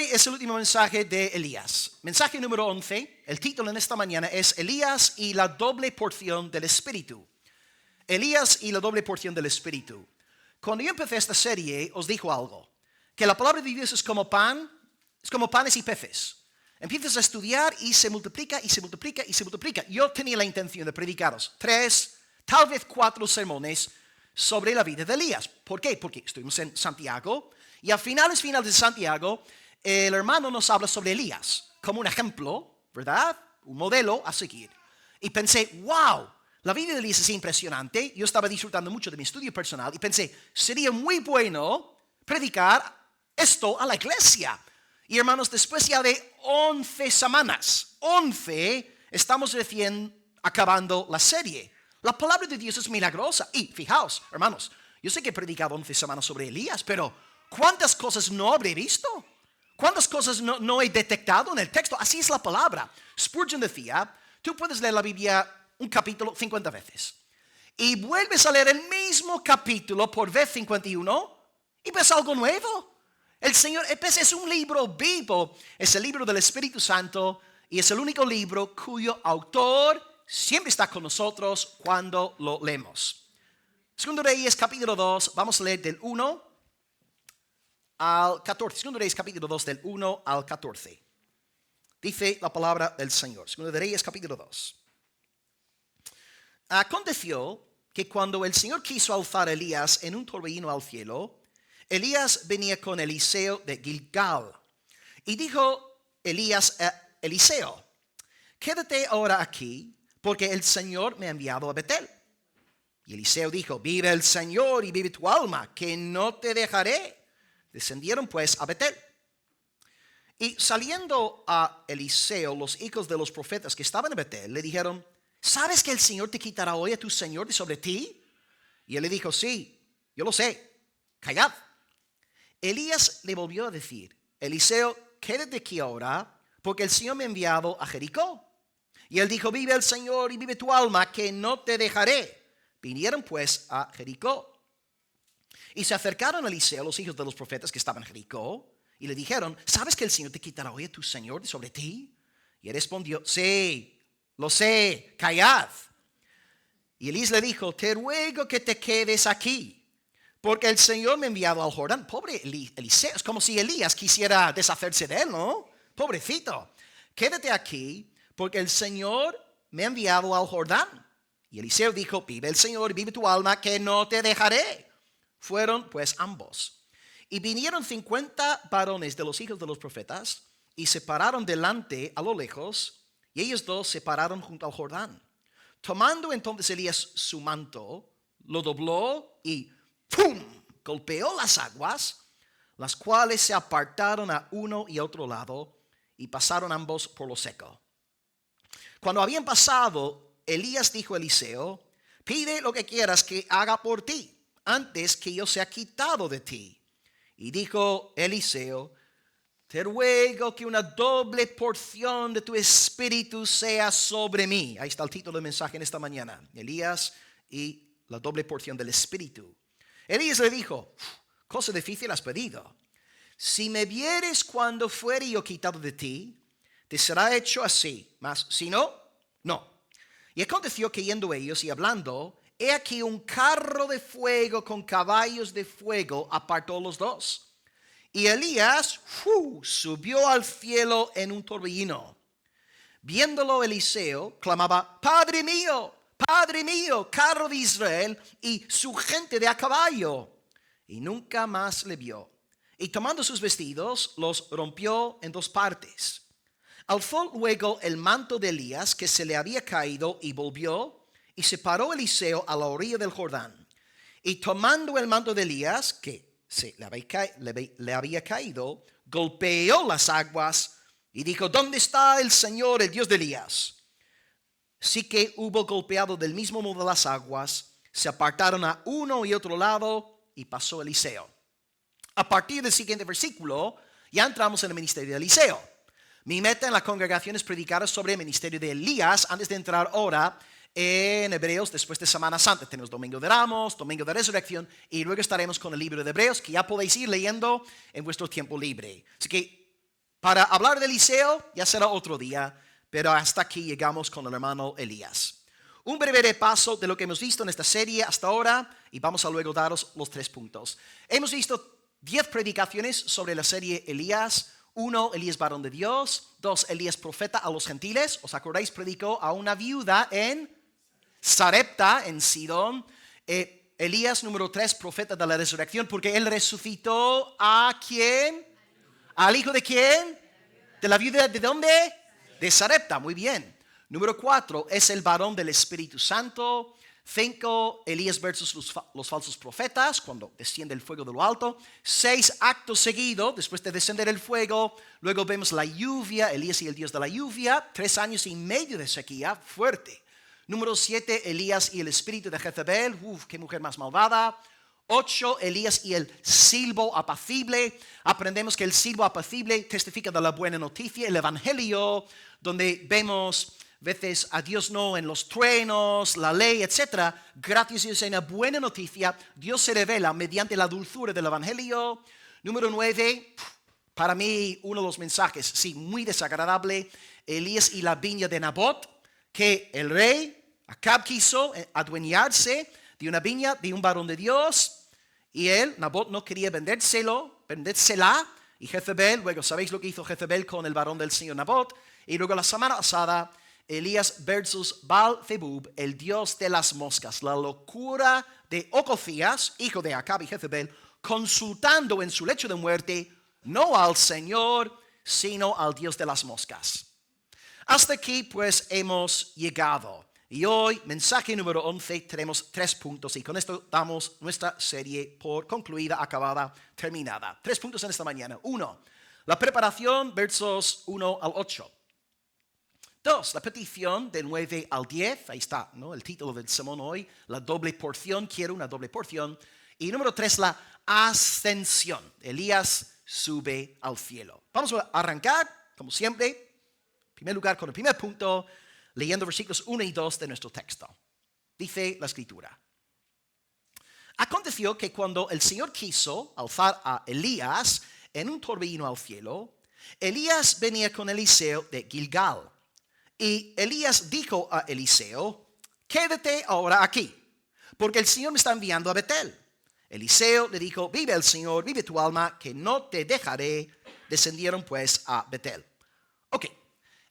hoy es el último mensaje de Elías. Mensaje número 11. El título en esta mañana es Elías y la doble porción del Espíritu. Elías y la doble porción del Espíritu. Cuando yo empecé esta serie, os dijo algo. Que la palabra de Dios es como pan, es como panes y peces. Empiezas a estudiar y se multiplica y se multiplica y se multiplica. Yo tenía la intención de predicaros 3, tal vez 4 sermones sobre la vida de Elías. ¿Por qué? Porque estuvimos en Santiago y a finales de Santiago el hermano nos habla sobre Elías como un ejemplo, ¿verdad? Un modelo a seguir. Y pensé, wow, la vida de Elías es impresionante. Yo estaba disfrutando mucho de mi estudio personal y pensé, sería muy bueno predicar esto a la iglesia. Y hermanos, después ya de 11 semanas, 11, estamos recién acabando la serie. La palabra de Dios es milagrosa. Y fijaos, hermanos, yo sé que he predicado 11 semanas sobre Elías, pero ¿cuántas cosas no habré visto? ¿Cuántas cosas no he detectado en el texto? Así es la palabra. Spurgeon decía, tú puedes leer la Biblia un capítulo 50 veces. Y vuelves a leer el mismo capítulo por vez 51 y ves algo nuevo. El Señor es un libro vivo, es el libro del Espíritu Santo y es el único libro cuyo autor siempre está con nosotros cuando lo leemos. Segundo Reyes capítulo 2, vamos a leer del 1 al 14. Segundo Reyes capítulo 2 del 1 al 14. Dice la palabra del Señor. Segundo Reyes capítulo 2. Aconteció que cuando el Señor quiso alzar a Elías en un torbellino al cielo, Elías venía con Eliseo de Gilgal. Y dijo Elías a Eliseo, quédate ahora aquí, porque el Señor me ha enviado a Betel. Y Eliseo dijo, vive el Señor y vive tu alma, que no te dejaré. Descendieron pues a Betel. Y saliendo a Eliseo, los hijos de los profetas que estaban en Betel, le dijeron, ¿sabes que el Señor te quitará hoy a tu Señor de sobre ti? Y él le dijo, sí, yo lo sé, callad. Elías le volvió a decir, Eliseo, quédate aquí ahora, porque el Señor me ha enviado a Jericó. Y él dijo, vive el Señor y vive tu alma, que no te dejaré. Vinieron pues a Jericó. Y se acercaron a Eliseo, los hijos de los profetas que estaban en Jericó, y le dijeron, ¿sabes que el Señor te quitará hoy a tu Señor de sobre ti? Y él respondió, sí, lo sé, callad. Y Elías le dijo, te ruego que te quedes aquí, porque el Señor me ha enviado al Jordán. Pobre Eliseo, es como si Elías quisiera deshacerse de él, ¿no? Pobrecito. Quédate aquí, porque el Señor me ha enviado al Jordán. Y Eliseo dijo, vive el Señor y vive tu alma, que no te dejaré. Fueron pues ambos. Y vinieron 50 varones de los hijos de los profetas, y se pararon delante a lo lejos, y ellos dos se pararon junto al Jordán. Tomando entonces Elías su manto, lo dobló y ¡pum! Golpeó las aguas, las cuales se apartaron a uno y otro lado, y pasaron ambos por lo seco. Cuando habían pasado, Elías dijo a Eliseo, pide lo que quieras que haga por ti, antes que yo sea quitado de ti. Y dijo Eliseo, te ruego que una doble porción de tu espíritu sea sobre mí. Ahí está el título del mensaje en esta mañana, Elías y la doble porción del espíritu. Elías le dijo, cosa difícil has pedido. Si me vieres cuando fuere yo quitado de ti, te será hecho así, mas si no, no. Y aconteció que yendo ellos y hablando, he aquí un carro de fuego con caballos de fuego apartó los dos. Y Elías subió al cielo en un torbellino. Viéndolo Eliseo, clamaba, Padre mío, carro de Israel y su gente de a caballo. Y nunca más le vio. Y tomando sus vestidos, los rompió en 2 partes. Alzó luego el manto de Elías que se le había caído y volvió, y se paró Eliseo a la orilla del Jordán. Y tomando el manto de Elías, que se le había caído, golpeó las aguas y dijo, ¿dónde está el Señor, el Dios de Elías? Sí que hubo golpeado del mismo modo las aguas, se apartaron a uno y otro lado y pasó Eliseo. A partir del siguiente versículo, ya entramos en el ministerio de Eliseo. Mi meta en la congregación es predicar sobre el ministerio de Elías antes de entrar ahora en Hebreos después de Semana Santa. Tenemos Domingo de Ramos, Domingo de Resurrección y luego estaremos con el libro de Hebreos que ya podéis ir leyendo en vuestro tiempo libre. Así que Para hablar de Eliseo ya será otro día, pero hasta aquí llegamos con el hermano Elías. Un breve repaso de lo que hemos visto en esta serie hasta ahora y vamos a luego daros los 3 puntos. Hemos visto 10 predicaciones sobre la serie Elías. 1, Elías varón de Dios. 2, Elías profeta a los gentiles. ¿Os acordáis? Predicó a una viuda en Sarepta, en Sidón. Elías número 3, profeta de la resurrección, porque él resucitó ¿a quién? ¿Al hijo de quién? ¿De la viuda de dónde? De Sarepta, muy bien. Número 4, es el varón del Espíritu Santo. 5, Elías versus los falsos profetas, cuando desciende el fuego de lo alto. 6, acto seguido, después de descender el fuego. Luego vemos la lluvia, Elías y el Dios de la lluvia. 3 años y medio de sequía, fuerte. Número 7, Elías y el espíritu de Jezabel. Qué mujer más malvada. 8, Elías y el silbo apacible. Aprendemos que el silbo apacible testifica de la buena noticia, el evangelio, donde vemos veces a Dios no en los truenos, la ley, etc. Gracias a Dios en la buena noticia, Dios se revela mediante la dulzura del evangelio. Número 9, para mí uno de los mensajes, sí, muy desagradable, Elías y la viña de Nabot, que el rey Acab quiso adueñarse de una viña de un varón de Dios, y Nabot no quería vendérsela, y Jezabel, luego sabéis lo que hizo Jezabel con el varón del señor Nabot, y luego la semana pasada, Elías versus Baal-zebub, el dios de las moscas, la locura de Ococías, hijo de Acab y Jezabel, consultando en su lecho de muerte, no al Señor, sino al dios de las moscas. Hasta aquí pues hemos llegado. Y hoy, mensaje número 11, tenemos 3 puntos y con esto damos nuestra serie por concluida, acabada, terminada. 3 puntos en esta mañana. 1, la preparación, versos 1 al 8. 2, la petición del 9 al 10, ahí está, ¿no? El título del sermón hoy, la doble porción, quiero una doble porción. Y número 3, la ascensión. Elías sube al cielo. Vamos a arrancar, como siempre, en primer lugar con el primer punto, leyendo versículos 1 y 2 de nuestro texto. Dice la escritura: aconteció que cuando el Señor quiso alzar a Elías en un torbellino al cielo, Elías venía con Eliseo de Gilgal. Y Elías dijo a Eliseo: quédate ahora aquí, porque el Señor me está enviando a Betel. Eliseo le dijo: vive el Señor, vive tu alma, que no te dejaré. Descendieron pues a Betel. Ok,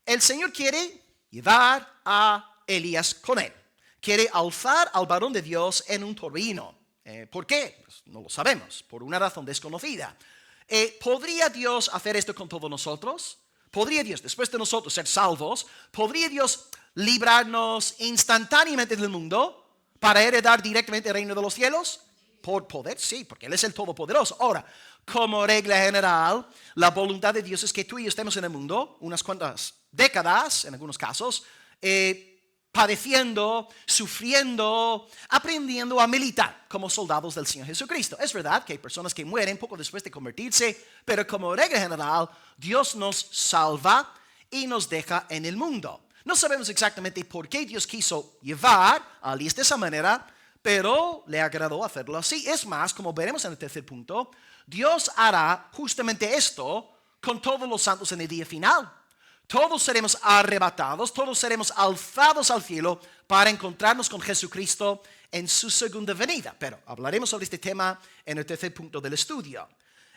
el Señor quiere llevar a Elías con él. Quiere alzar al varón de Dios en un torbellino. ¿Por qué? Pues no lo sabemos, por una razón desconocida. ¿Podría Dios hacer esto con todos nosotros? ¿Podría Dios, después de nosotros ser salvos, podría Dios librarnos instantáneamente del mundo para heredar directamente el reino de los cielos? Por poder, sí, porque Él es el Todopoderoso. Ahora, como regla general, la voluntad de Dios es que tú y yo estemos en el mundo unas cuantas décadas, en algunos casos, padeciendo, sufriendo, aprendiendo a militar como soldados del Señor Jesucristo. Es verdad que hay personas que mueren poco después de convertirse, pero como regla general, Dios nos salva y nos deja en el mundo. No sabemos exactamente por qué Dios quiso llevar a Elías de esa manera, pero le agradó hacerlo así. Es más, como veremos en el tercer punto, Dios hará justamente esto con todos los santos en el día final. Todos seremos arrebatados, todos seremos alzados al cielo para encontrarnos con Jesucristo en su segunda venida. Pero hablaremos sobre este tema en el tercer punto del estudio.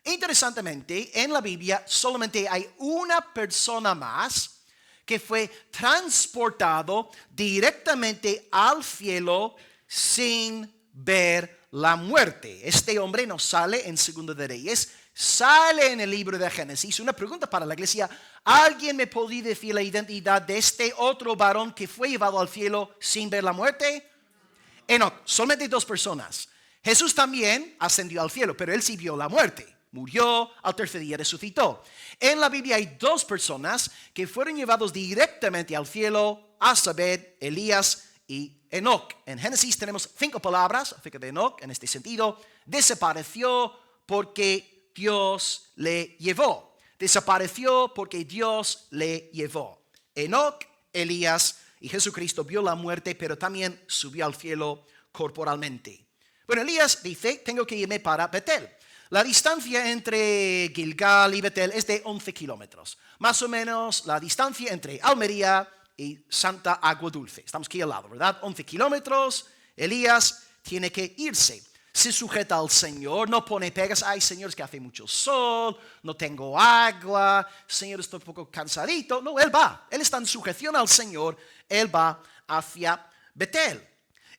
Interesantemente, en la Biblia solamente hay una persona más que fue transportado directamente al cielo sin ver la muerte. Este hombre no sale en Segunda de Reyes, sale en el libro de Génesis. Una pregunta para la iglesia: ¿alguien me podría decir la identidad de este otro varón que fue llevado al cielo sin ver la muerte? Enoc. Solamente 2 personas. Jesús también ascendió al cielo, pero él sí vio la muerte. Murió, al tercer día resucitó. En la Biblia hay 2 personas que fueron llevados directamente al cielo, a saber, Elías y Enoc. En Génesis tenemos 5 palabras acerca de Enoc en este sentido. Desapareció porque Dios le llevó. Desapareció porque Dios le llevó. Enoc, Elías y Jesucristo vio la muerte, pero también subió al cielo corporalmente. Bueno, Elías dice: tengo que irme para Betel. La distancia entre Gilgal y Betel es de 11 kilómetros. Más o menos la distancia entre Almería y Santa Agua Dulce. Estamos aquí al lado, ¿verdad? 11 kilómetros. Elías tiene que irse. Se sujeta al Señor, no pone pegas. Ay, Señor, es que hace mucho sol, no tengo agua. Señor, estoy un poco cansadito. No, él va. Él está en sujeción al Señor. Él va hacia Betel.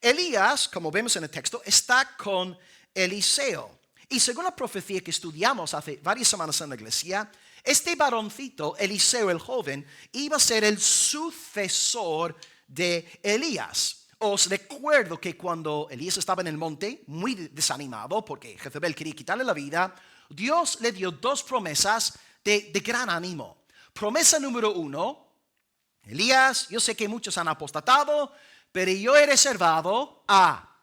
Elías, como vemos en el texto, está con Eliseo. Y según la profecía que estudiamos hace varias semanas en la iglesia, este varoncito, Eliseo el joven, iba a ser el sucesor de Elías. Os recuerdo que cuando Elías estaba en el monte, muy desanimado porque Jezabel quería quitarle la vida, Dios le dio dos promesas de gran ánimo. Promesa número 1, Elías, yo sé que muchos han apostatado, pero yo he reservado a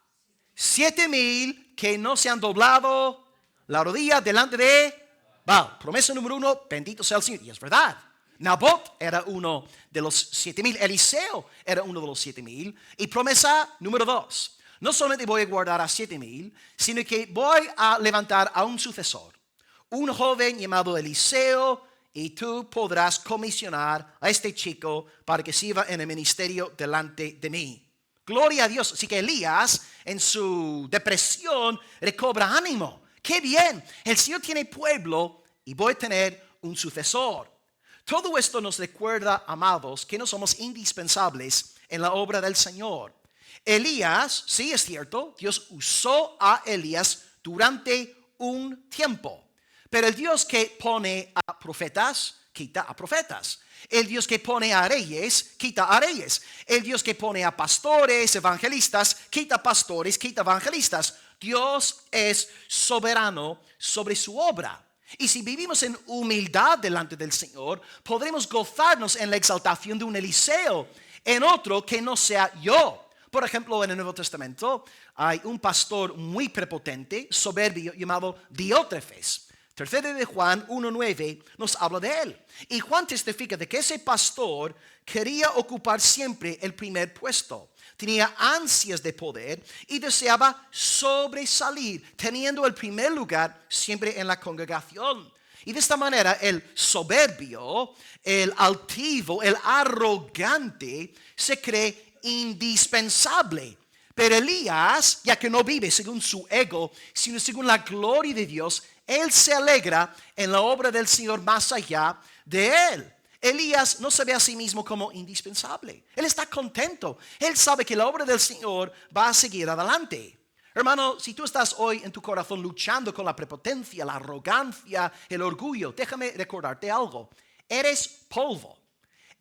7,000 que no se han doblado la rodilla delante de Baal. Promesa número 1, bendito sea el Señor. Y es verdad. Nabot era uno de los 7,000. Eliseo era uno de los 7,000. Y promesa número 2. No solamente voy a guardar a 7,000, sino que voy a levantar a un sucesor. Un joven llamado Eliseo. Y tú podrás comisionar a este chico para que sirva en el ministerio delante de mí. Gloria a Dios. Así que Elías, en su depresión, recobra ánimo. ¡Qué bien! El Señor tiene pueblo y voy a tener un sucesor. Todo esto nos recuerda, amados, que no somos indispensables en la obra del Señor. Elías, sí es cierto, Dios usó a Elías durante un tiempo. Pero el Dios que pone a profetas, quita a profetas. El Dios que pone a reyes, quita a reyes. El Dios que pone a pastores, evangelistas, quita pastores, quita evangelistas. Dios es soberano sobre su obra. Y si vivimos en humildad delante del Señor, podremos gozarnos en la exaltación de un Eliseo, en otro que no sea yo. Por ejemplo, en el Nuevo Testamento hay un pastor muy prepotente, soberbio, llamado Diótrefes. Tercera de Juan 1:9 nos habla de él. Y Juan testifica de que ese pastor quería ocupar siempre el primer puesto. Tenía ansias de poder y deseaba sobresalir, teniendo el primer lugar siempre en la congregación. Y de esta manera el soberbio, el altivo, el arrogante se cree indispensable. Pero Elías, ya que no vive según su ego, sino según la gloria de Dios, él se alegra en la obra del Señor más allá de él. Elías no se ve a sí mismo como indispensable. Él está contento. Él sabe que la obra del Señor va a seguir adelante. Hermano, si tú estás hoy en tu corazón luchando con la prepotencia, la arrogancia, el orgullo, déjame recordarte algo. Eres polvo.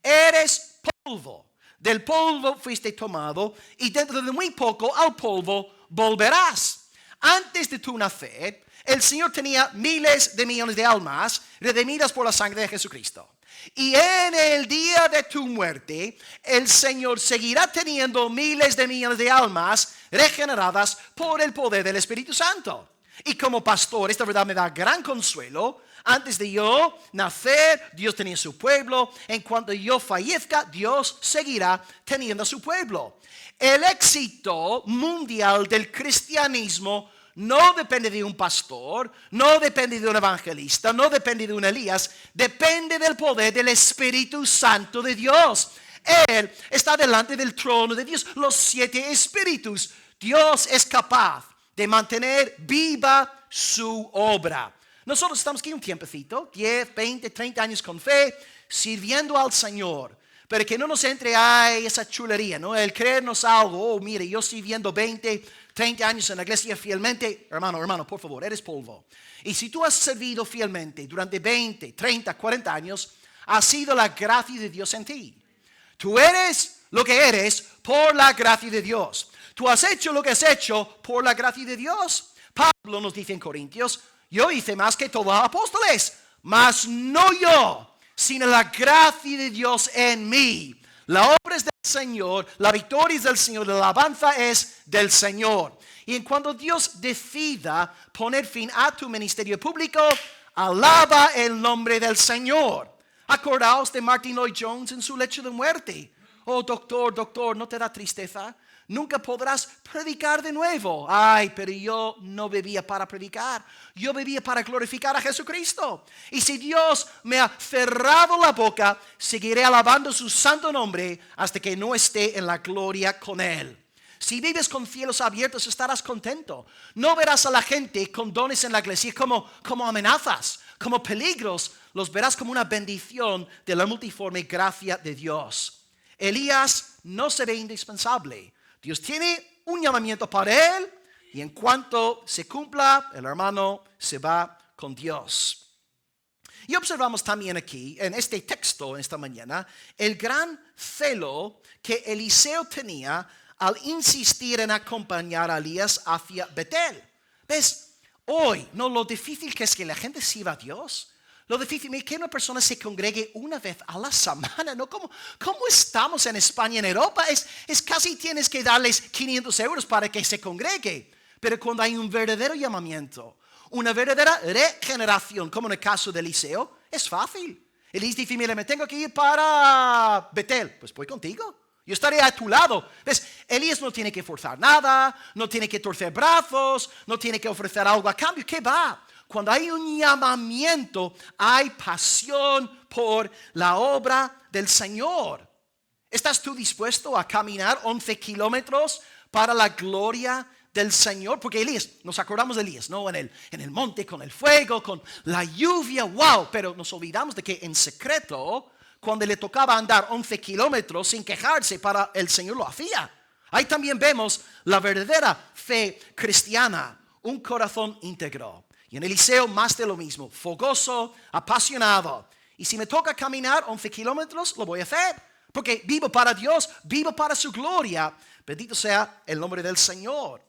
Eres polvo. Del polvo fuiste tomado y dentro de muy poco al polvo volverás. Antes de tu nacer, el Señor tenía miles de millones de almas redimidas por la sangre de Jesucristo. Y en el día de tu muerte, el Señor seguirá teniendo miles de millones de almas regeneradas por el poder del Espíritu Santo. Y como pastor, esta verdad me da gran consuelo. Antes de yo nacer, Dios tenía su pueblo. En cuanto yo fallezca, Dios seguirá teniendo a su pueblo. El éxito mundial del cristianismo no depende de un pastor, no depende de un evangelista, no depende de un Elías, depende del poder del Espíritu Santo de Dios. Él está delante del trono de Dios, los 7 espíritus. Dios es capaz de mantener viva su obra. Nosotros estamos aquí un tiempecito, 10, 20, 30 años con fe, sirviendo al Señor. Pero que no nos entre esa chulería, ¿no? El creernos algo. Oh, mire, yo sirviendo 20, 30 años en la iglesia fielmente. Hermano, por favor, eres polvo. Y si tú has servido fielmente durante 20, 30, 40 años, ha sido la gracia de Dios en ti. Tú eres lo que eres por la gracia de Dios. Tú has hecho lo que has hecho por la gracia de Dios. Pablo nos dice en Corintios, yo hice más que todos los apóstoles, mas no yo, sino la gracia de Dios en mí. La obra es del Señor, la victoria es del Señor, la alabanza es del Señor. Y en cuando Dios decida poner fin a tu ministerio público, alaba el nombre del Señor. Acordaos de Martin Lloyd Jones en su lecho de muerte. Oh, doctor, ¿no te da tristeza? nunca podrás predicar de nuevo. Ay, pero yo no vivía para predicar. Yo vivía para glorificar a Jesucristo. Y si Dios me ha cerrado la boca, seguiré alabando su santo nombre hasta que no esté en la gloria con Él. Si vives con cielos abiertos, estarás contento. No verás a la gente con dones en la iglesia como amenazas, como peligros. Los verás como una bendición de la multiforme gracia de Dios. Elías no se ve indispensable. Dios tiene un llamamiento para él y en cuanto se cumpla, el hermano se va con Dios. Y observamos también aquí, en este texto, esta mañana, el gran celo que Eliseo tenía al insistir en acompañar a Elías hacia Betel. ¿Ves? Hoy, no, lo difícil que es que la gente sirva a Dios. Lo difícil es que una persona se congregue una vez a la semana, ¿no? ¿Cómo estamos en España, en Europa? Es casi tienes que darles 500 euros para que se congregue. Pero cuando hay un verdadero llamamiento, una verdadera regeneración, como en el caso de Eliseo, es fácil. Elías dice, mira, me tengo que ir para Betel. Pues voy contigo. Yo estaré a tu lado. ¿Ves? Elías no tiene que forzar nada, no tiene que torcer brazos, no tiene que ofrecer algo a cambio. ¿Qué va? Cuando hay un llamamiento, hay pasión por la obra del Señor. ¿Estás tú dispuesto a caminar 11 kilómetros para la gloria del Señor? Porque Elías, nos acordamos de Elías, ¿no? En el monte, con el fuego, con la lluvia, wow. Pero nos olvidamos de que en secreto, cuando le tocaba andar 11 kilómetros sin quejarse, para el Señor lo hacía. Ahí también vemos la verdadera fe cristiana, un corazón íntegro. Y en Eliseo más de lo mismo, fogoso, apasionado. Y si me toca caminar 11 kilómetros, lo voy a hacer. Porque vivo para Dios, vivo para su gloria. Bendito sea el nombre del Señor.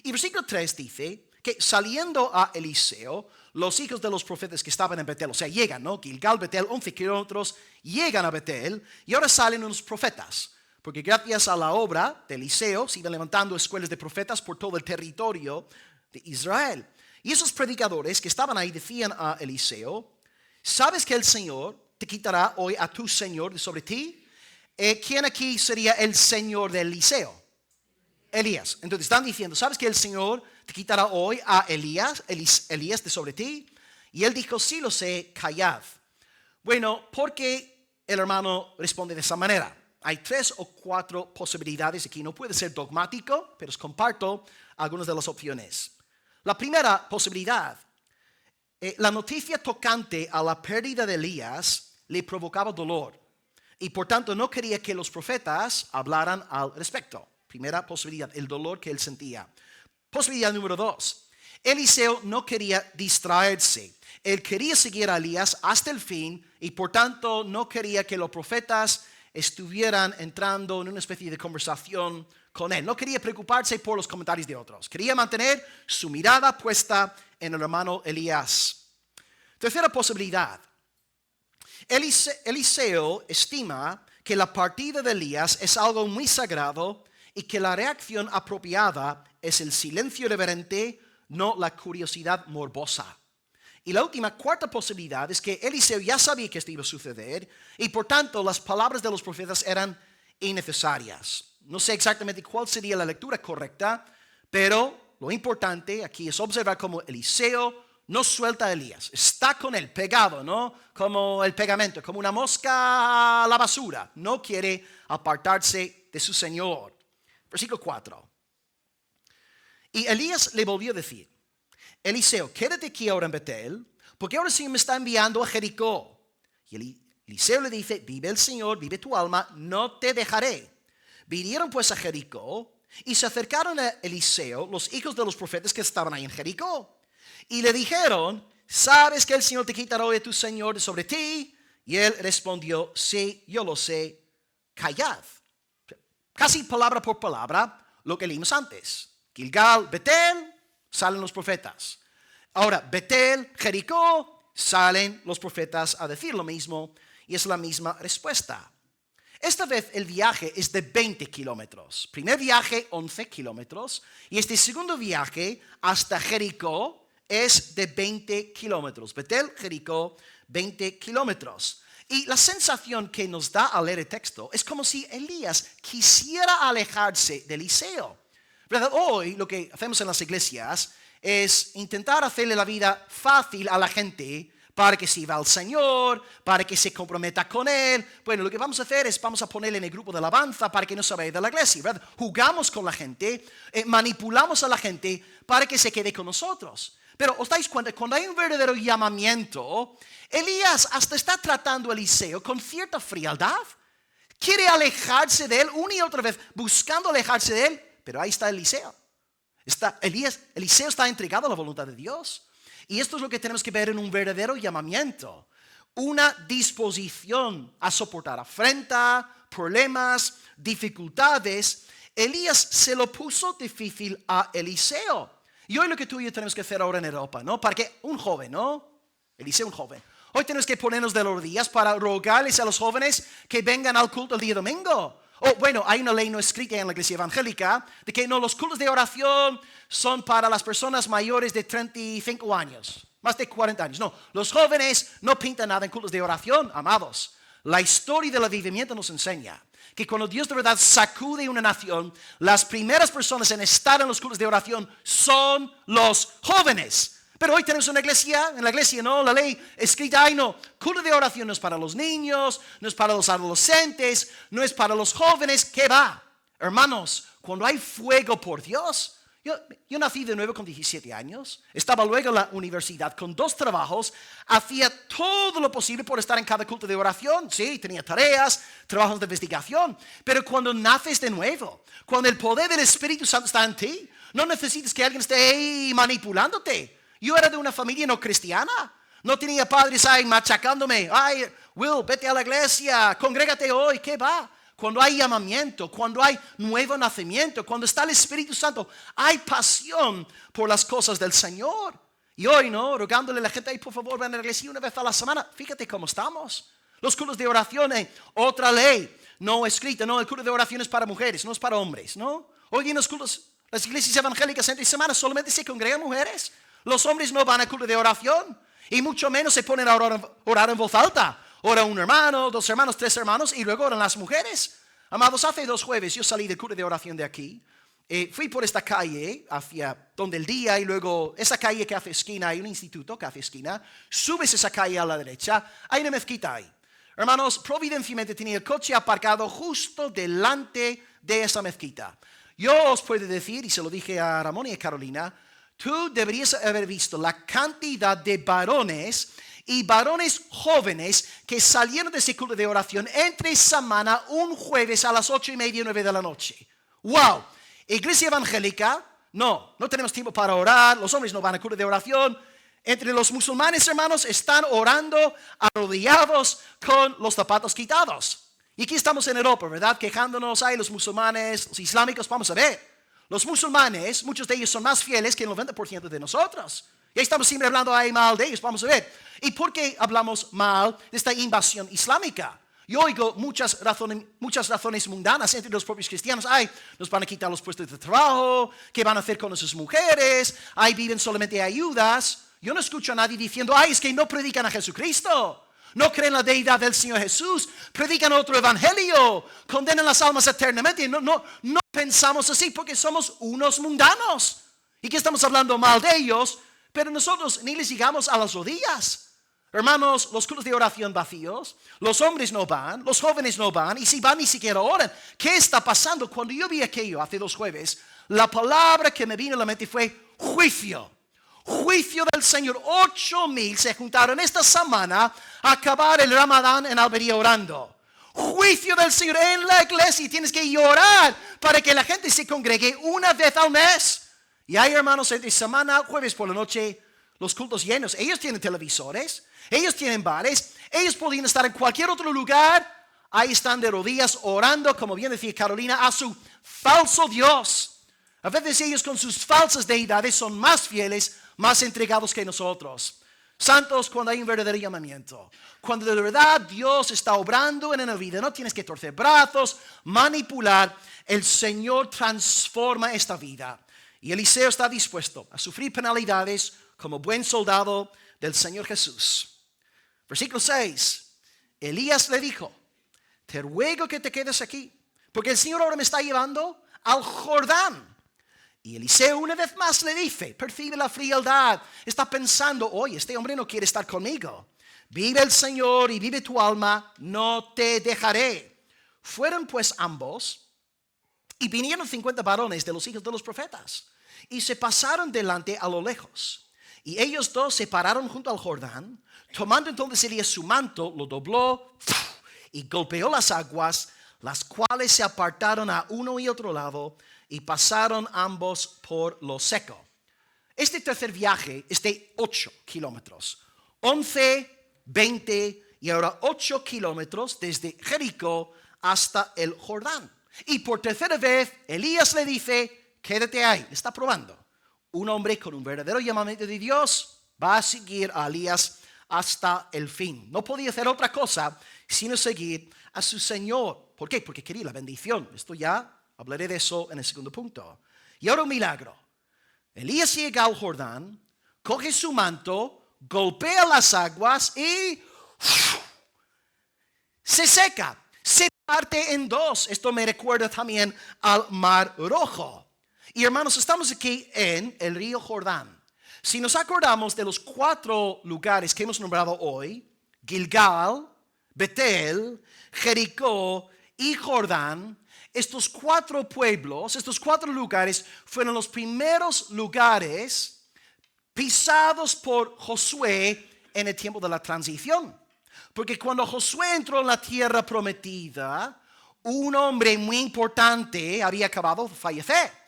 Y versículo 3 dice que saliendo a Eliseo, los hijos de los profetas que estaban en Betel, o sea, llegan, ¿no? Gilgal, Betel, 11 kilómetros, llegan a Betel y ahora salen unos profetas. Porque gracias a la obra de Eliseo, siguen levantando escuelas de profetas por todo el territorio de Israel. Y esos predicadores que estaban ahí decían a Eliseo, ¿sabes que el Señor te quitará hoy a tu Señor de sobre ti? ¿Quién aquí sería el Señor de Eliseo? Elías. Entonces están diciendo, ¿sabes que el Señor te quitará hoy a Elías de sobre ti? Y él dijo, sí lo sé, callad. Bueno, ¿por qué el hermano responde de esa manera? Hay 3 o 4 posibilidades aquí. No puede ser dogmático, pero os comparto algunas de las opciones. La primera posibilidad, la noticia tocante a la pérdida de Elías le provocaba dolor y por tanto no quería que los profetas hablaran al respecto. Primera posibilidad, el dolor que él sentía. Posibilidad número 2, Eliseo no quería distraerse. Él quería seguir a Elías hasta el fin y por tanto no quería que los profetas estuvieran entrando en una especie de conversación con él. No quería preocuparse por los comentarios de otros. Quería mantener su mirada puesta en el hermano Elías. Tercera posibilidad. Eliseo estima que la partida de Elías es algo muy sagrado y que la reacción apropiada es el silencio reverente, no la curiosidad morbosa. Y la última, cuarta posibilidad es que Eliseo ya sabía que esto iba a suceder y por tanto las palabras de los profetas eran innecesarias. No sé exactamente cuál sería la lectura correcta, pero lo importante aquí es observar cómo Eliseo no suelta a Elías. Está con él, pegado, ¿no? Como el pegamento, como una mosca a la basura. No quiere apartarse de su Señor. Versículo 4. Y Elías le volvió a decir, Eliseo, quédate aquí ahora en Betel, porque ahora el Señor me está enviando a Jericó. Y Eliseo le dice, vive el Señor, vive tu alma, no te dejaré. Vinieron pues a Jericó y se acercaron a Eliseo los hijos de los profetas que estaban ahí en Jericó. Y le dijeron, ¿sabes que el Señor te quitará hoy a tu Señor de sobre ti? Y él respondió, sí, yo lo sé, callad. Casi palabra por palabra lo que leímos antes. Gilgal, Betel, salen los profetas. Ahora, Betel, Jericó, salen los profetas a decir lo mismo y es la misma respuesta. Esta vez el viaje es de 20 kilómetros. Primer viaje, 11 kilómetros. Y este segundo viaje hasta Jericó es de 20 kilómetros. Betel, Jericó, 20 kilómetros. Y la sensación que nos da al leer el texto es como si Elías quisiera alejarse de Eliseo. ¿Verdad? Hoy lo que hacemos en las iglesias es intentar hacerle la vida fácil a la gente para que sirva al Señor, para que se comprometa con Él. Bueno, lo que vamos a hacer es vamos a ponerle en el grupo de alabanza para que no se vaya de la iglesia, ¿verdad? Jugamos con la gente, manipulamos a la gente para que se quede con nosotros. Pero os dais cuenta, cuando hay un verdadero llamamiento, Elías hasta está tratando a Eliseo con cierta frialdad. Quiere alejarse de él una y otra vez, buscando alejarse de él, pero ahí está Eliseo. Eliseo está entregado a la voluntad de Dios. Y esto es lo que tenemos que ver en un verdadero llamamiento. Una disposición a soportar afrenta, problemas, dificultades. Elías se lo puso difícil a Eliseo. Y hoy lo que tú y yo tenemos que hacer ahora en Europa, ¿no? Para que un joven, ¿no? Eliseo, un joven. Hoy tenemos que ponernos de rodillas para rogarles a los jóvenes que vengan al culto el día domingo. Bueno, hay una ley no escrita en la iglesia evangélica de que no, los cultos de oración son para las personas mayores de 35 años, más de 40 años. No, los jóvenes no pintan nada en cultos de oración, amados. La historia del avivamiento nos enseña que cuando Dios de verdad sacude una nación, las primeras personas en estar en los cultos de oración son los jóvenes. Pero hoy tenemos una iglesia, en la iglesia no, la ley escrita ahí no. Culto de oración no es para los niños, no es para los adolescentes, no es para los jóvenes. ¿Qué va? Hermanos, cuando hay fuego por Dios. Yo nací de nuevo con 17 años, estaba luego en la universidad con 2 trabajos, hacía todo lo posible por estar en cada culto de oración, sí, tenía tareas, trabajos de investigación, pero cuando naces de nuevo, cuando el poder del Espíritu Santo está en ti, no necesitas que alguien esté ahí manipulándote. Yo era de una familia no cristiana, no tenía padres ahí machacándome, ay, Will, vete a la iglesia, congrégate hoy, ¿qué va? Cuando hay llamamiento, cuando hay nuevo nacimiento, cuando está el Espíritu Santo, hay pasión por las cosas del Señor. Y hoy, ¿no? Rogándole a la gente, ay, por favor, ven a la iglesia una vez a la semana. Fíjate cómo estamos. Los cultos de oración, otra ley no escrita, no, el culto de oración es para mujeres, no es para hombres, ¿no? Hoy en los cultos, las iglesias evangélicas entre semanas solamente se congregan mujeres. Los hombres no van al culto de oración y mucho menos se ponen a orar en voz alta. Ora un hermano, 2 hermanos, 3 hermanos y luego oran las mujeres. Amados, hace 2 jueves yo salí del culto de oración de aquí. Fui por esta calle hacia donde el día y luego esa calle que hace esquina, hay un instituto que hace esquina. Subes esa calle a la derecha, hay una mezquita ahí. Hermanos, providencialmente tenía el coche aparcado justo delante de esa mezquita. Yo os puedo decir, y se lo dije a Ramón y a Carolina, tú deberías haber visto la cantidad de varones y varones jóvenes que salieron de ese culto de oración entre semana un jueves a las 8:30, 9 de la noche. ¡Wow! Iglesia evangélica, no tenemos tiempo para orar, los hombres no van al culto de oración. Entre los musulmanes, hermanos, están orando arrodillados con los zapatos quitados. Y aquí estamos en Europa, ¿verdad? Quejándonos, hay los musulmanes, los islámicos, vamos a ver. Los musulmanes, muchos de ellos son más fieles que el 90% de nosotros. Ya estamos siempre hablando ahí mal de ellos, vamos a ver. ¿Y por qué hablamos mal de esta invasión islámica? Yo oigo muchas razones mundanas entre los propios cristianos. Ay, nos van a quitar los puestos de trabajo, ¿qué van a hacer con sus mujeres? Ay, viven solamente de ayudas. Yo no escucho a nadie diciendo, ay, es que no predican a Jesucristo. No creen la deidad del Señor Jesús, predican otro evangelio, condenan las almas eternamente. No pensamos así porque somos unos mundanos. Y que estamos hablando mal de ellos, pero nosotros ni les llegamos a las rodillas. Hermanos, los cultos de oración vacíos, los hombres no van, los jóvenes no van, y si van ni siquiera oran. ¿Qué está pasando? Cuando yo vi aquello hace 2 jueves, la palabra que me vino a la mente fue juicio. Juicio del Señor. 8,000 se juntaron esta semana a acabar el Ramadán en Almería orando. Juicio del Señor en la iglesia. Tienes que llorar para que la gente se congregue una vez al mes. Y hay hermanos entre semana, jueves por la noche, los cultos llenos. Ellos tienen televisores, ellos tienen bares, ellos podían estar en cualquier otro lugar. Ahí están de rodillas orando, como bien decía Carolina, a su falso Dios. A veces ellos con sus falsas deidades son más fieles, más entregados que nosotros. Santos, cuando hay un verdadero llamamiento, cuando de verdad Dios está obrando en la vida, no tienes que torcer brazos, manipular. El Señor transforma esta vida. Y Eliseo está dispuesto a sufrir penalidades como buen soldado del Señor Jesús. Versículo 6. Elías le dijo, te ruego que te quedes aquí, porque el Señor ahora me está llevando al Jordán. Y Eliseo una vez más le dice, percibe la frialdad, está pensando, oye, este hombre no quiere estar conmigo. Vive el Señor y vive tu alma, no te dejaré. Fueron pues ambos y vinieron 50 varones de los hijos de los profetas y se pasaron delante a lo lejos. Y ellos dos se pararon junto al Jordán, tomando entonces Elías su manto, lo dobló y golpeó las aguas, las cuales se apartaron a uno y otro lado y pasaron ambos por lo seco. Este tercer viaje es de 8 kilómetros, 11, 20 y ahora 8 kilómetros desde Jericó hasta el Jordán. Y por tercera vez Elías le dice, quédate ahí, está probando. Un hombre con un verdadero llamamiento de Dios va a seguir a Elías hasta el fin. No podía hacer otra cosa sino seguir a su Señor. ¿Por qué? Porque quería la bendición. Esto ya hablaré de eso en el segundo punto. Y ahora un milagro. Elías llega al Jordán, coge su manto, golpea las aguas y se seca. Se parte en dos. Esto me recuerda también al Mar Rojo. Y hermanos, estamos aquí en el río Jordán. Si nos acordamos de los 4 lugares que hemos nombrado hoy, Gilgal, Betel, Jericó y Jordán, estos 4 pueblos, estos 4 lugares fueron los primeros lugares pisados por Josué en el tiempo de la transición. Porque cuando Josué entró en la tierra prometida, un hombre muy importante había acabado de fallecer.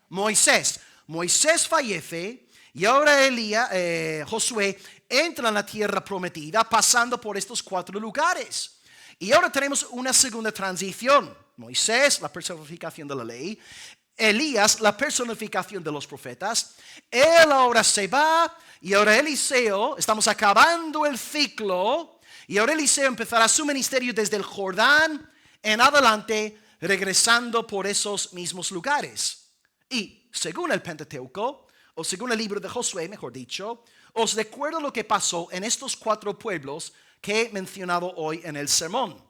Moisés. Moisés fallece y ahora Josué entra en la tierra prometida pasando por estos 4 lugares. Y ahora tenemos una segunda transición. Moisés, la personificación de la ley. Elías, la personificación de los profetas. Él ahora se va y ahora Eliseo, estamos acabando el ciclo. Y ahora Eliseo empezará su ministerio desde el Jordán en adelante, regresando por esos mismos lugares. Y según el Pentateuco, o según el libro de Josué, mejor dicho, os recuerdo lo que pasó en estos 4 pueblos que he mencionado hoy en el sermón.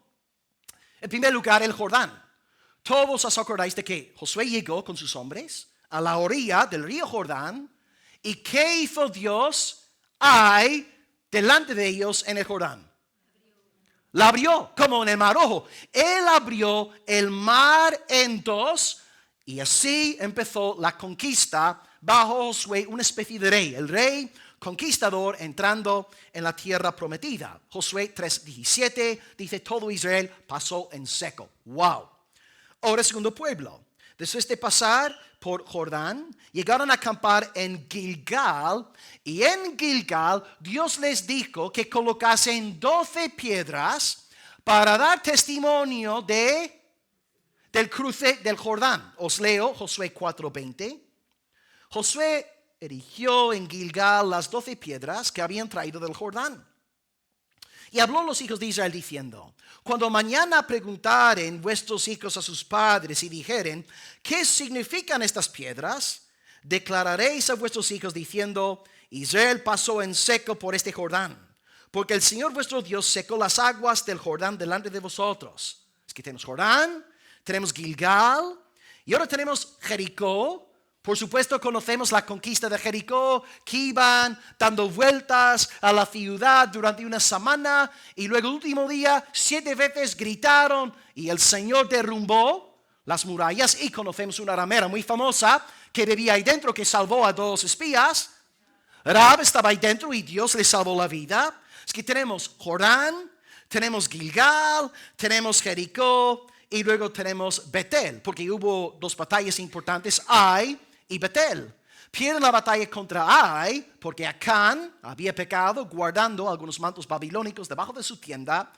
En primer lugar, el Jordán. Todos os acordáis de que Josué llegó con sus hombres a la orilla del río Jordán. ¿Y qué hizo Dios ahí delante de ellos en el Jordán? La abrió, como en el Mar Rojo. Él abrió el mar en 2 y así empezó la conquista bajo Josué, una especie de rey. El rey conquistador entrando en la tierra prometida. Josué 3:17 dice, todo Israel pasó en seco. Wow. Ahora segundo pueblo. Después de pasar por Jordán, llegaron a acampar en Gilgal. Y en Gilgal Dios les dijo que colocasen 12 piedras para dar testimonio del cruce del Jordán. Os leo Josué 4:20. Josué erigió en Gilgal las 12 piedras que habían traído del Jordán. Y habló los hijos de Israel diciendo, cuando mañana preguntaren vuestros hijos a sus padres y dijeren, ¿qué significan estas piedras? Declararéis a vuestros hijos diciendo, Israel pasó en seco por este Jordán, porque el Señor vuestro Dios secó las aguas del Jordán delante de vosotros. Es que tenemos Jordán, tenemos Gilgal y ahora tenemos Jericó. Por supuesto conocemos la conquista de Jericó, que iban dando vueltas a la ciudad durante una semana y luego el último día 7 veces gritaron y el Señor derrumbó las murallas. Y conocemos una ramera muy famosa que vivía ahí dentro, que salvó a 2 espías. Rahab estaba ahí dentro y Dios le salvó la vida. Es que tenemos Jordán, tenemos Gilgal, tenemos Jericó y luego tenemos Betel, porque hubo 2 batallas importantes, Ai y Betel. Pierden la batalla contra Ai porque Acán había pecado guardando algunos mantos babilónicos debajo de su tienda,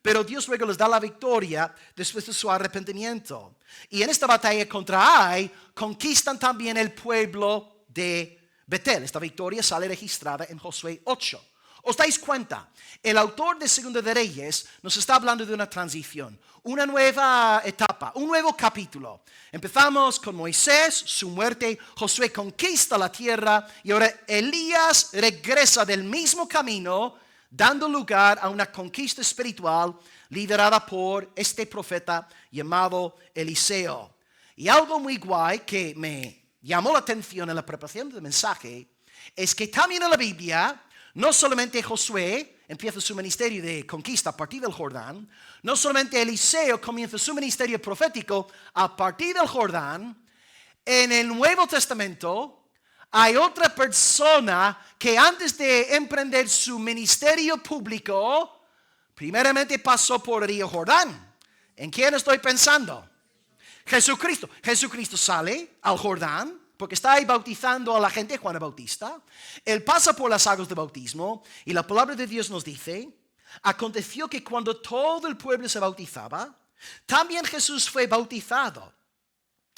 pero Dios luego les da la victoria después de su arrepentimiento. Y en esta batalla contra Ai conquistan también el pueblo de Betel. Esta victoria sale registrada en Josué 8. ¿Os dais cuenta? El autor de Segunda de Reyes nos está hablando de una transición, una nueva etapa, un nuevo capítulo. Empezamos con Moisés, su muerte, Josué conquista la tierra y ahora Elías regresa del mismo camino dando lugar a una conquista espiritual liderada por este profeta llamado Eliseo. Y algo muy guay que me llamó la atención en la preparación del mensaje es que también en la Biblia, no solamente Josué empieza su ministerio de conquista a partir del Jordán, no solamente Eliseo comienza su ministerio profético a partir del Jordán, en el Nuevo Testamento hay otra persona que antes de emprender su ministerio público, primeramente pasó por el río Jordán. ¿En quién estoy pensando? Jesucristo. Jesucristo sale al Jordán porque está ahí bautizando a la gente, Juan el Bautista. Él pasa por las aguas de bautismo y la palabra de Dios nos dice, aconteció que cuando todo el pueblo se bautizaba, también Jesús fue bautizado.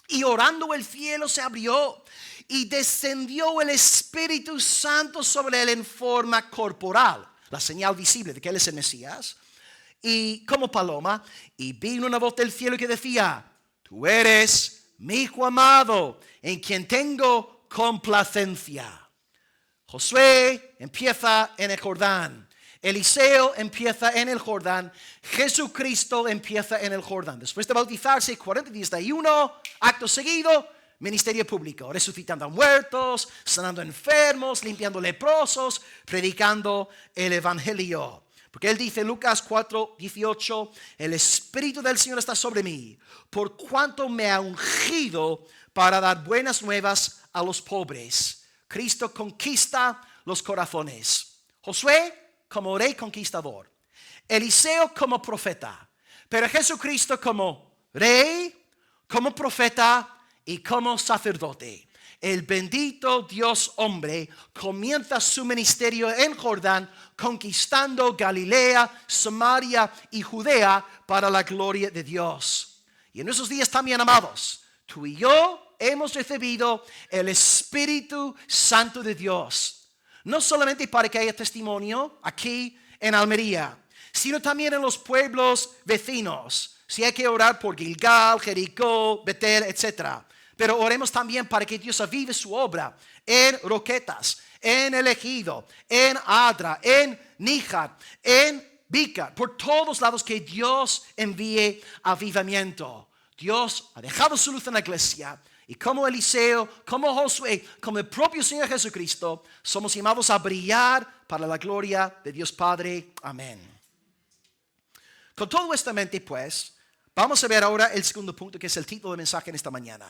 Y orando el cielo se abrió y descendió el Espíritu Santo sobre él en forma corporal, la señal visible de que él es el Mesías, y como paloma, y vino una voz del cielo que decía, tú eres mi hijo amado, en quien tengo complacencia. Josué empieza en el Jordán. Eliseo empieza en el Jordán. Jesucristo empieza en el Jordán. Después de bautizarse, 40 días de ayuno, acto seguido, ministerio público, resucitando a muertos, sanando enfermos, limpiando leprosos, predicando el evangelio. Porque él dice, Lucas 4:18, el Espíritu del Señor está sobre mí, por cuanto me ha ungido para dar buenas nuevas a los pobres. Cristo conquista los corazones. Josué como rey conquistador. Eliseo como profeta. Pero Jesucristo como rey, como profeta y como sacerdote. El bendito Dios hombre comienza su ministerio en Jordán, conquistando Galilea, Samaria y Judea para la gloria de Dios. Y en esos días también, amados, tú y yo hemos recibido el Espíritu Santo de Dios. No solamente para que haya testimonio aquí en Almería, sino también en los pueblos vecinos. Si hay que orar por Gilgal, Jericó, Betel, etc. Pero oremos también para que Dios avive su obra en Roquetas, en El Ejido, en Adra, en Níjar, en Vícar, por todos lados que Dios envíe avivamiento. Dios ha dejado su luz en la iglesia. Y como Eliseo, como Josué, como el propio Señor Jesucristo, somos llamados a brillar para la gloria de Dios Padre. Amén. Con todo esto en mente, pues, vamos a ver ahora el segundo punto, que es el título del mensaje en esta mañana.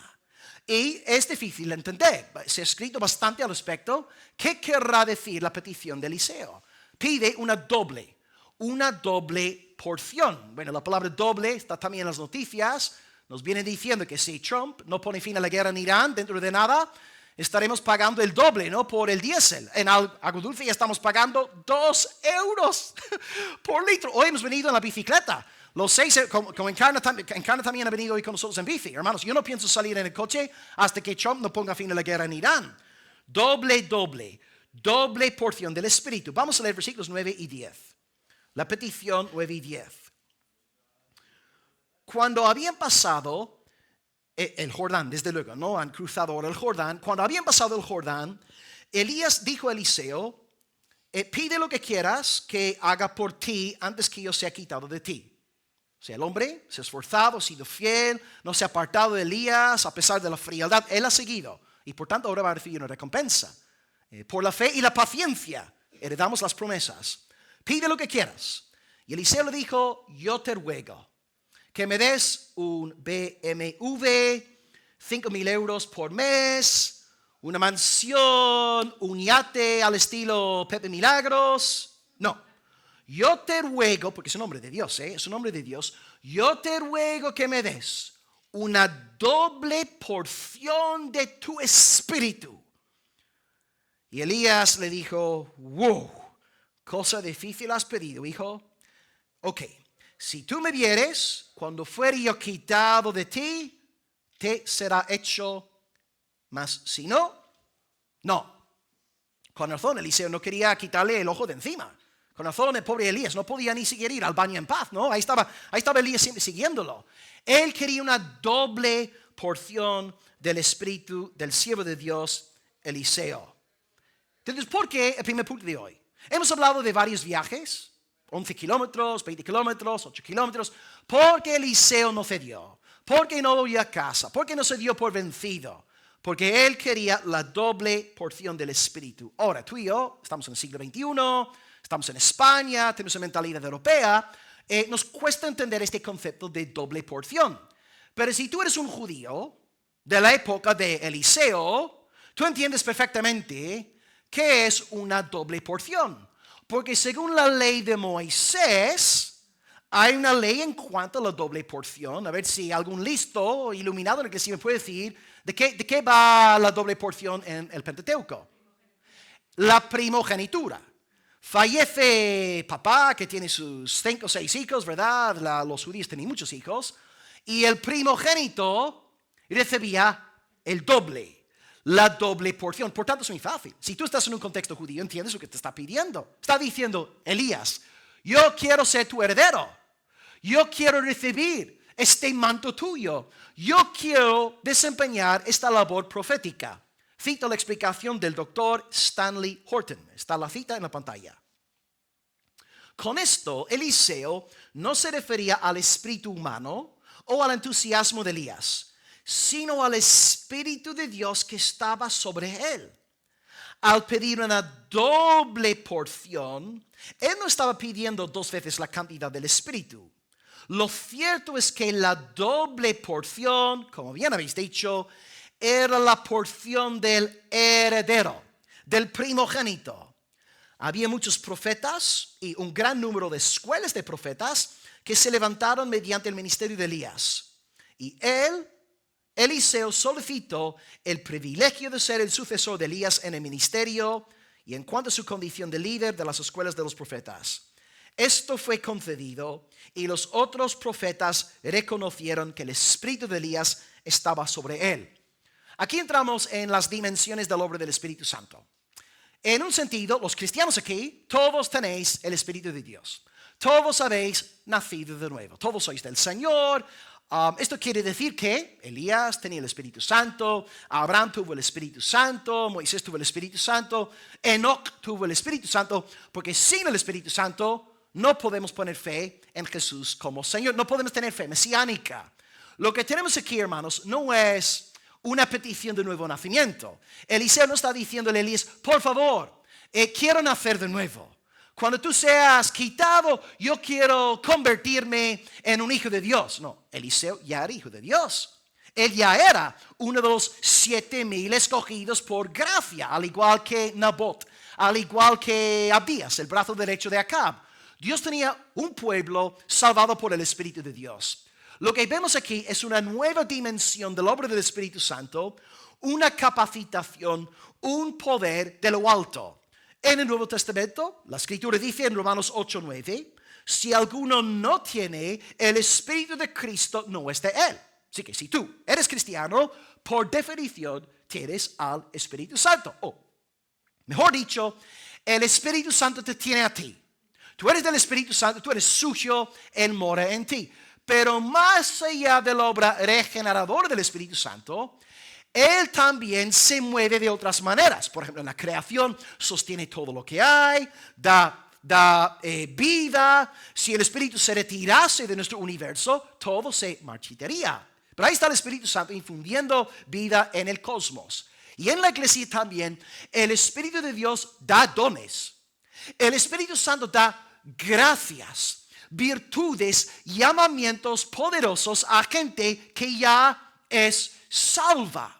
Y es difícil de entender. Se ha escrito bastante al respecto. ¿Qué querrá decir la petición de Eliseo? Pide una doble porción. Bueno, la palabra doble está también en las noticias. Nos viene diciendo que si Trump no pone fin a la guerra en Irán dentro de nada, estaremos pagando el doble, ¿no? Por el diésel. En Agua Dulce ya estamos pagando 2 euros por litro. Hoy hemos venido en la bicicleta. Los 6, como Encarna también ha venido hoy con nosotros en bici. Hermanos, yo no pienso salir en el coche hasta que Trump no ponga fin a la guerra en Irán. Doble porción del Espíritu. Vamos a leer versículos 9 y 10. La petición 9 y 10. Cuando habían pasado el Jordán, desde luego, no han cruzado ahora el Jordán. Cuando habían pasado el Jordán, Elías dijo a Eliseo, pide lo que quieras que haga por ti antes que yo sea quitado de ti. O sea, el hombre se ha esforzado, ha sido fiel, no se ha apartado de Elías a pesar de la frialdad. Él ha seguido y por tanto ahora va a recibir una recompensa. Por la fe y la paciencia heredamos las promesas. Pide lo que quieras. Y Eliseo le dijo, yo te ruego que me des un BMW, 5,000 euros por mes, una mansión, un yate al estilo Pepe Milagros. No, yo te ruego, porque es un hombre de Dios, es un hombre de Dios, yo te ruego que me des una doble porción de tu espíritu. Y Elías le dijo, wow, cosa difícil has pedido, hijo. Ok. Si tú me vieres, cuando fuere yo quitado de ti, te será hecho. Mas si no, no. Con razón, Eliseo no quería quitarle el ojo de encima. Con razón, el pobre Elías no podía ni siquiera ir al baño en paz, ¿no? Ahí estaba Elías siempre siguiéndolo. Él quería una doble porción del espíritu del siervo de Dios, Eliseo. Entonces, ¿por qué el primer punto de hoy? Hemos hablado de varios viajes, 11 kilómetros, 20 kilómetros, 8 kilómetros, porque Eliseo no cedió, porque no volvió a casa, porque no se dio por vencido, porque él quería la doble porción del Espíritu. Ahora, tú y yo estamos en el siglo XXI, estamos en España, tenemos una mentalidad europea, nos cuesta entender este concepto de doble porción. Pero si tú eres un judío de la época de Eliseo, tú entiendes perfectamente qué es una doble porción. Porque según la ley de Moisés, hay una ley en cuanto a la doble porción. A ver si algún listo o iluminado en el que sí me puede decir de qué va la doble porción en el Pentateuco. La primogenitura. Fallece papá que tiene sus 5 o 6 hijos, ¿verdad? Los judíos tenían muchos hijos. Y el primogénito recibía el doble. La doble porción. Por tanto, es muy fácil. Si tú estás en un contexto judío, entiendes lo que te está pidiendo. Está diciendo, Elías, yo quiero ser tu heredero. Yo quiero recibir este manto tuyo. Yo quiero desempeñar esta labor profética. Cito la explicación del doctor Stanley Horton. Está la cita en la pantalla. Con esto, Eliseo no se refería al espíritu humano o al entusiasmo de Elías, sino al Espíritu de Dios que estaba sobre él. Al pedir una doble porción, él no estaba pidiendo 2 veces la cantidad del Espíritu. Lo cierto es que la doble porción, como bien habéis dicho, era la porción del heredero, del primogénito. Había muchos profetas y un gran número de escuelas de profetas que se levantaron mediante el ministerio de Elías. Y Eliseo solicitó el privilegio de ser el sucesor de Elías en el ministerio y en cuanto a su condición de líder de las escuelas de los profetas. Esto fue concedido y los otros profetas reconocieron que el espíritu de Elías estaba sobre él. Aquí entramos en las dimensiones del obra del Espíritu Santo. En un sentido, los cristianos aquí, todos tenéis el Espíritu de Dios. Todos habéis nacido de nuevo. Todos sois del Señor. Esto quiere decir que Elías tenía el Espíritu Santo, Abraham tuvo el Espíritu Santo, Moisés tuvo el Espíritu Santo, Enoc tuvo el Espíritu Santo, porque sin el Espíritu Santo no podemos poner fe en Jesús como Señor. No podemos tener fe mesiánica. Lo que tenemos aquí, hermanos, no es una petición de nuevo nacimiento. Eliseo no está diciéndole a Elías, por favor, quiero nacer de nuevo. Cuando tú seas quitado, yo quiero convertirme en un hijo de Dios. No, Eliseo ya era hijo de Dios. Él ya era uno de los 7,000 escogidos por gracia, al igual que Nabot, al igual que Abías, el brazo derecho de Acab. Dios tenía un pueblo salvado por el Espíritu de Dios. Lo que vemos aquí es una nueva dimensión de la obra del Espíritu Santo, una capacitación, un poder de lo alto. En el Nuevo Testamento, la Escritura dice en Romanos 8:9, si alguno no tiene el Espíritu de Cristo, no es de él. Así que si tú eres cristiano, por definición tienes al Espíritu Santo. O, mejor dicho, el Espíritu Santo te tiene a ti. Tú eres del Espíritu Santo, tú eres suyo, Él mora en ti. Pero más allá de la obra regeneradora del Espíritu Santo, Él también se mueve de otras maneras. Por ejemplo, en la creación sostiene todo lo que hay, da vida. Si el Espíritu se retirase de nuestro universo, todo se marchitaría. Pero ahí está el Espíritu Santo infundiendo vida en el cosmos. Y en la iglesia también, el Espíritu de Dios da dones. El Espíritu Santo da gracias, virtudes, llamamientos poderosos a gente que ya es salva.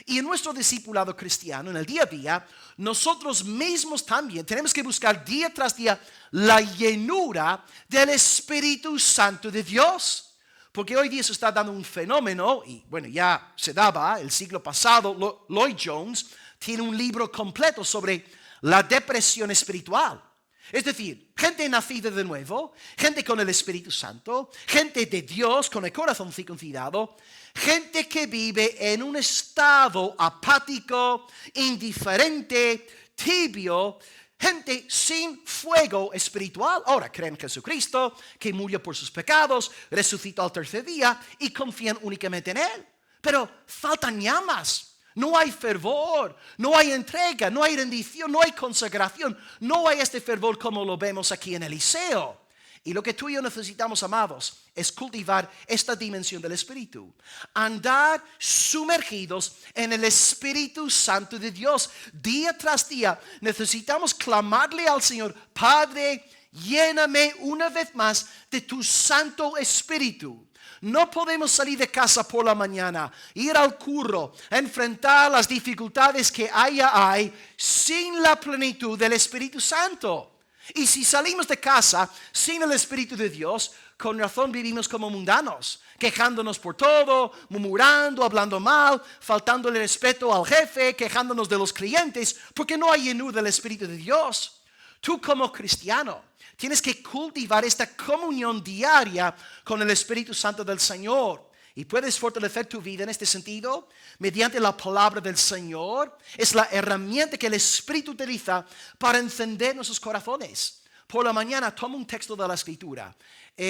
Y en nuestro discipulado cristiano, en el día a día, nosotros mismos también tenemos que buscar día tras día la llenura del Espíritu Santo de Dios. Porque hoy día se está dando un fenómeno, y bueno, ya se daba el siglo pasado. Lloyd Jones tiene un libro completo sobre la depresión espiritual. Es decir, gente nacida de nuevo, gente con el Espíritu Santo, gente de Dios con el corazón circuncidado, gente que vive en un estado apático, indiferente, tibio, gente sin fuego espiritual. Ahora creen en Jesucristo, que murió por sus pecados, resucitó al tercer día y confían únicamente en Él. Pero faltan llamas. No hay fervor, no hay entrega, no hay rendición, no hay consagración, no hay este fervor como lo vemos aquí en Eliseo. Y lo que tú y yo necesitamos, amados, es cultivar esta dimensión del Espíritu. Andar sumergidos en el Espíritu Santo de Dios. Día tras día necesitamos clamarle al Señor: Padre, lléname una vez más de tu Santo Espíritu. No podemos salir de casa por la mañana, ir al curro, enfrentar las dificultades que hay sin la plenitud del Espíritu Santo. Y si salimos de casa sin el Espíritu de Dios, con razón vivimos como mundanos, quejándonos por todo, murmurando, hablando mal, faltándole respeto al jefe, quejándonos de los clientes, porque no hay llenura del Espíritu de Dios. Tú como cristiano tienes que cultivar esta comunión diaria con el Espíritu Santo del Señor. Y puedes fortalecer tu vida en este sentido mediante la palabra del Señor. Es la herramienta que el Espíritu utiliza para encender nuestros corazones. Por la mañana toma un texto de la Escritura.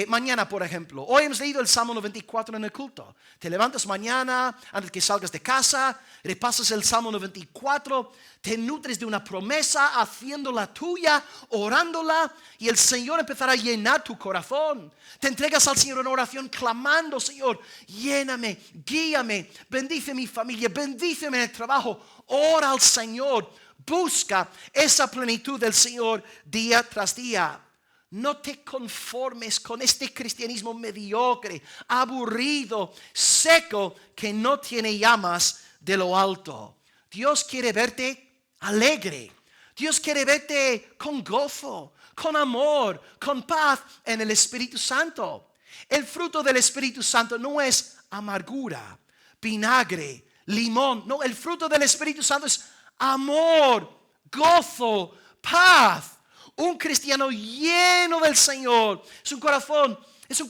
Mañana, por ejemplo, hoy hemos leído el Salmo 94 en el culto. Te levantas mañana antes que salgas de casa, repasas el Salmo 94, te nutres de una promesa, haciéndola tuya, orándola, y el Señor empezará a llenar tu corazón. Te entregas al Señor en oración clamando: Señor, lléname, guíame, bendice mi familia, bendíceme en el trabajo. Ora al Señor, busca esa plenitud del Señor día tras día. No te conformes con este cristianismo mediocre, aburrido, seco, que no tiene llamas de lo alto. Dios quiere verte alegre. Dios quiere verte con gozo, con amor, con paz en el Espíritu Santo. El fruto del Espíritu Santo no es amargura, vinagre, limón. No, el fruto del Espíritu Santo es amor, gozo, paz. Un cristiano lleno del Señor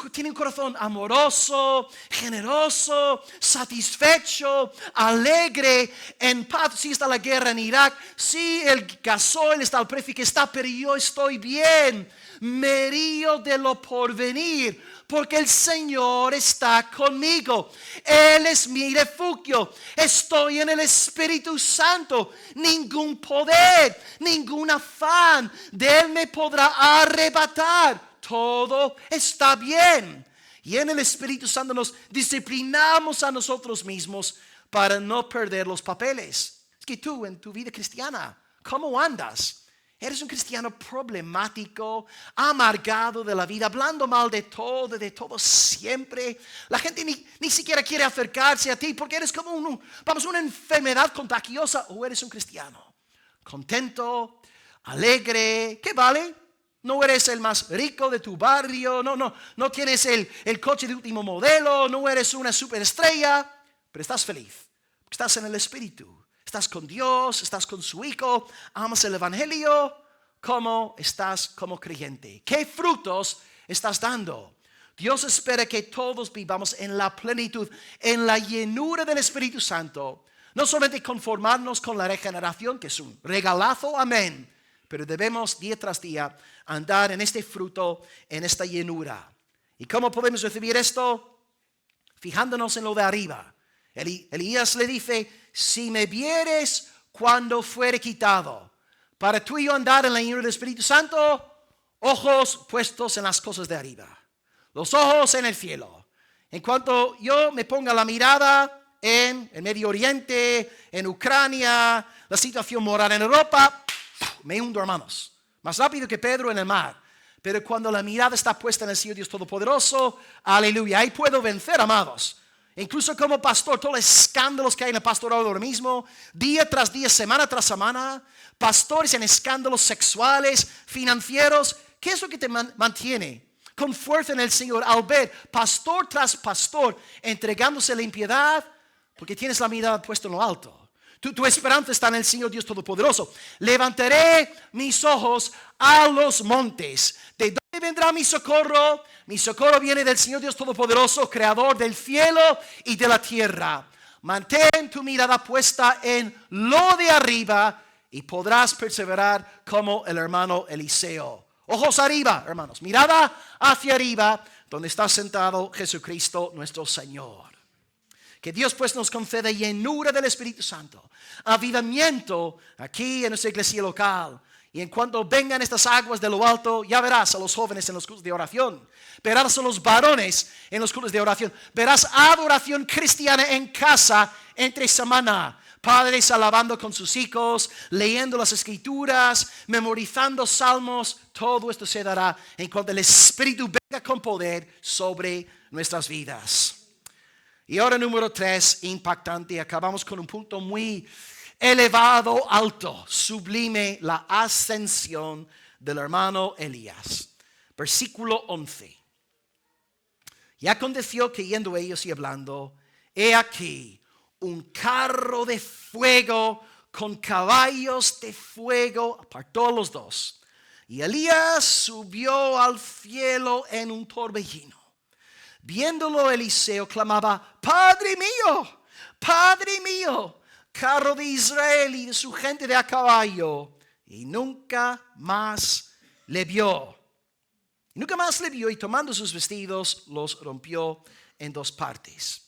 tiene un corazón amoroso, generoso, satisfecho, alegre, en paz. Sí está la guerra en Irak, sí el gasoil está al precio que está, pero yo estoy bien. Me río de lo porvenir, porque el Señor está conmigo. Él es mi refugio. Estoy en el Espíritu Santo. Ningún poder, ningún afán de Él me podrá arrebatar. Todo está bien. Y en el Espíritu Santo nos disciplinamos a nosotros mismos para no perder los papeles. Es que tú en tu vida cristiana, ¿cómo andas? Eres un cristiano problemático, amargado de la vida, hablando mal de todo siempre. La gente ni siquiera quiere acercarse a ti porque eres como una enfermedad contagiosa. O eres un cristiano contento, alegre. ¿Qué vale? No eres el más rico de tu barrio, no tienes el coche de último modelo, no eres una superestrella, pero estás feliz, porque estás en el Espíritu. Estás con Dios, estás con su Hijo, amas el Evangelio. ¿Cómo estás como creyente? ¿Qué frutos estás dando? Dios espera que todos vivamos en la plenitud, en la llenura del Espíritu Santo. No solamente conformarnos con la regeneración, que es un regalazo, amén. Pero debemos día tras día andar en este fruto, en esta llenura. ¿Y cómo podemos recibir esto? Fijándonos en lo de arriba. Elías le dice: si me vieres cuando fuere quitado. Para tú y yo andar en la llenura del Espíritu Santo, ojos puestos en las cosas de arriba. Los ojos en el cielo. En cuanto yo me ponga la mirada en el Medio Oriente, en Ucrania, la situación moral en Europa, me hundo, hermanos. Más rápido que Pedro en el mar. Pero cuando la mirada está puesta en el Señor Dios Todopoderoso, aleluya, ahí puedo vencer, amados. Incluso como pastor, todos los escándalos que hay en el pastorado ahora mismo, día tras día, semana tras semana, pastores en escándalos sexuales, financieros. ¿Qué es lo que te mantiene con fuerza en el Señor al ver pastor tras pastor entregándose la impiedad? Porque tienes la mirada puesta en lo alto. Tu esperanza está en el Señor Dios Todopoderoso. Levantaré mis ojos a los montes. ¿De dónde vendrá mi socorro? Mi socorro viene del Señor Dios Todopoderoso, creador del cielo y de la tierra. Mantén tu mirada puesta en lo de arriba y podrás perseverar como el hermano Eliseo. Ojos arriba, hermanos. Mirada hacia arriba, donde está sentado Jesucristo nuestro Señor. Que Dios pues nos conceda llenura del Espíritu Santo, avivamiento aquí en nuestra iglesia local. Y en cuanto vengan estas aguas de lo alto, ya verás a los jóvenes en los cultos de oración. Verás a los varones en los cultos de oración. Verás adoración cristiana en casa entre semana. Padres alabando con sus hijos, leyendo las escrituras, memorizando salmos. Todo esto se dará en cuanto el Espíritu venga con poder sobre nuestras vidas. Y ahora número 3, impactante. Acabamos con un punto muy elevado, alto, sublime, la ascensión del hermano Elías. Versículo 11. Y aconteció que yendo ellos y hablando, he aquí un carro de fuego con caballos de fuego, apartó a los dos. Y Elías subió al cielo en un torbellino. Viéndolo Eliseo clamaba: Padre mío, carro de Israel y de su gente de a caballo. Y nunca más le vio. Y tomando sus vestidos los rompió en 2 partes.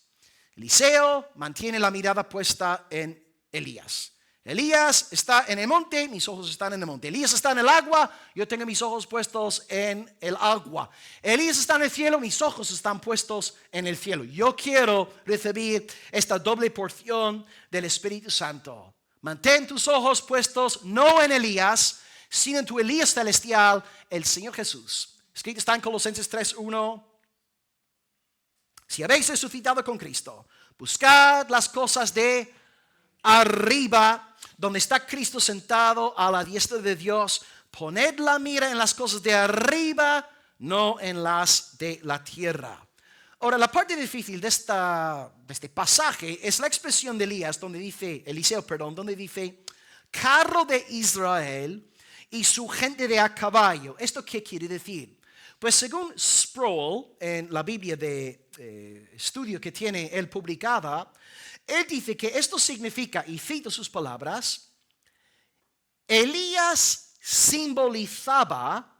Eliseo mantiene la mirada puesta en Elías. Elías está en el monte, mis ojos están en el monte. Elías está en el agua, yo tengo mis ojos puestos en el agua. Elías está en el cielo, mis ojos están puestos en el cielo. Yo quiero recibir esta doble porción del Espíritu Santo. Mantén tus ojos puestos no en Elías, sino en tu Elías celestial, el Señor Jesús. Escrito está en Colosenses 3:1. Si habéis resucitado con Cristo, buscad las cosas de arriba, donde está Cristo sentado a la diestra de Dios. Poned la mira en las cosas de arriba, no en las de la tierra. Ahora, la parte difícil de este pasaje es la expresión de Elías, donde dice carro de Israel y su gente de a caballo. ¿Esto qué quiere decir? Pues según Sproul, en la Biblia de estudio que tiene él publicada, él dice que esto significa, y cito sus palabras: Elías simbolizaba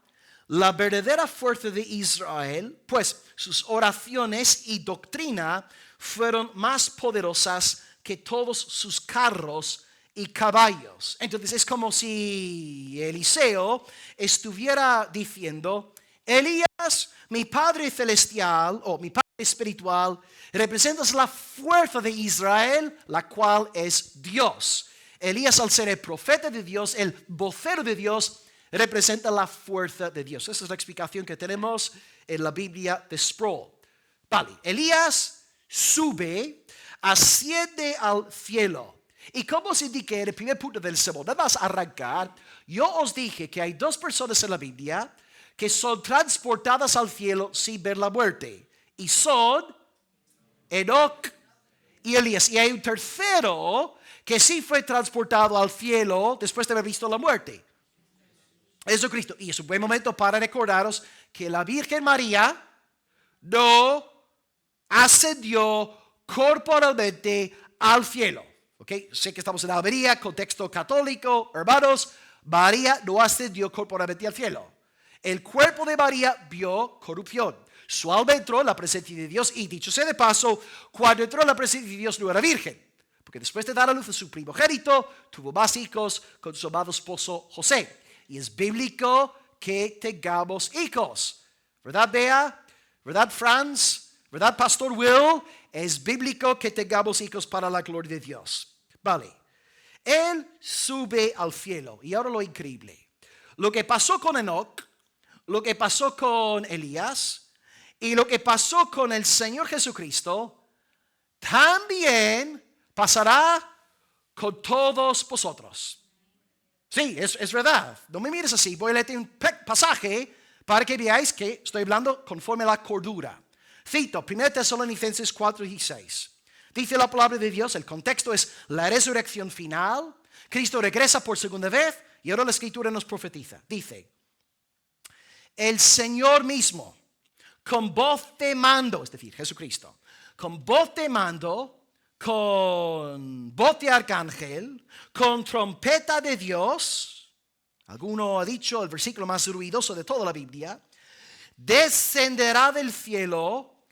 la verdadera fuerza de Israel, pues sus oraciones y doctrina fueron más poderosas que todos sus carros y caballos. Entonces es como si Eliseo estuviera diciendo: Elías, mi Padre celestial o mi Padre espiritual, representas la fuerza de Israel, la cual es Dios. Elías, al ser el profeta de Dios, el vocero de Dios, representa la fuerza de Dios. Esa es la explicación que tenemos en la Biblia de Sproul. Vale, Elías sube, asciende al cielo. Y como os indiqué en el primer punto del sermón, nada más arrancar, yo os dije que hay 2 personas en la Biblia que son transportadas al cielo sin ver la muerte. Y son Enoc y Elías. Y hay un tercero que sí fue transportado al cielo después de haber visto la muerte. Jesucristo. Y es un buen momento para recordaros que la Virgen María no ascendió corporalmente al cielo. ¿Okay? Sé que estamos en la avería, contexto católico, hermanos. María no ascendió corporalmente al cielo. El cuerpo de María vio corrupción. Su alma entró en la presencia de Dios, y dicho sea de paso, cuando entró en la presencia de Dios no era virgen, porque después de dar a luz a su primogénito, tuvo más hijos con su amado esposo José. Y es bíblico que tengamos hijos. ¿Verdad, Bea? ¿Verdad, Franz? ¿Verdad, Pastor Will? Es bíblico que tengamos hijos para la gloria de Dios. Vale. Él sube al cielo. Y ahora lo increíble. Lo que pasó con Enoc, lo que pasó con Elías y lo que pasó con el Señor Jesucristo, también pasará con todos vosotros. Sí, es verdad. No me mires así. Voy a leer un pasaje para que veáis que estoy hablando conforme a la cordura. Cito, 1 Tesalonicenses 4:16. Dice la palabra de Dios, el contexto es la resurrección final. Cristo regresa por segunda vez y ahora la Escritura nos profetiza. Dice: el Señor mismo, con voz de mando, es decir, Jesucristo, con voz de mando, con voz de arcángel, con trompeta de Dios, alguno ha dicho el versículo más ruidoso de toda la Biblia, descenderá del cielo,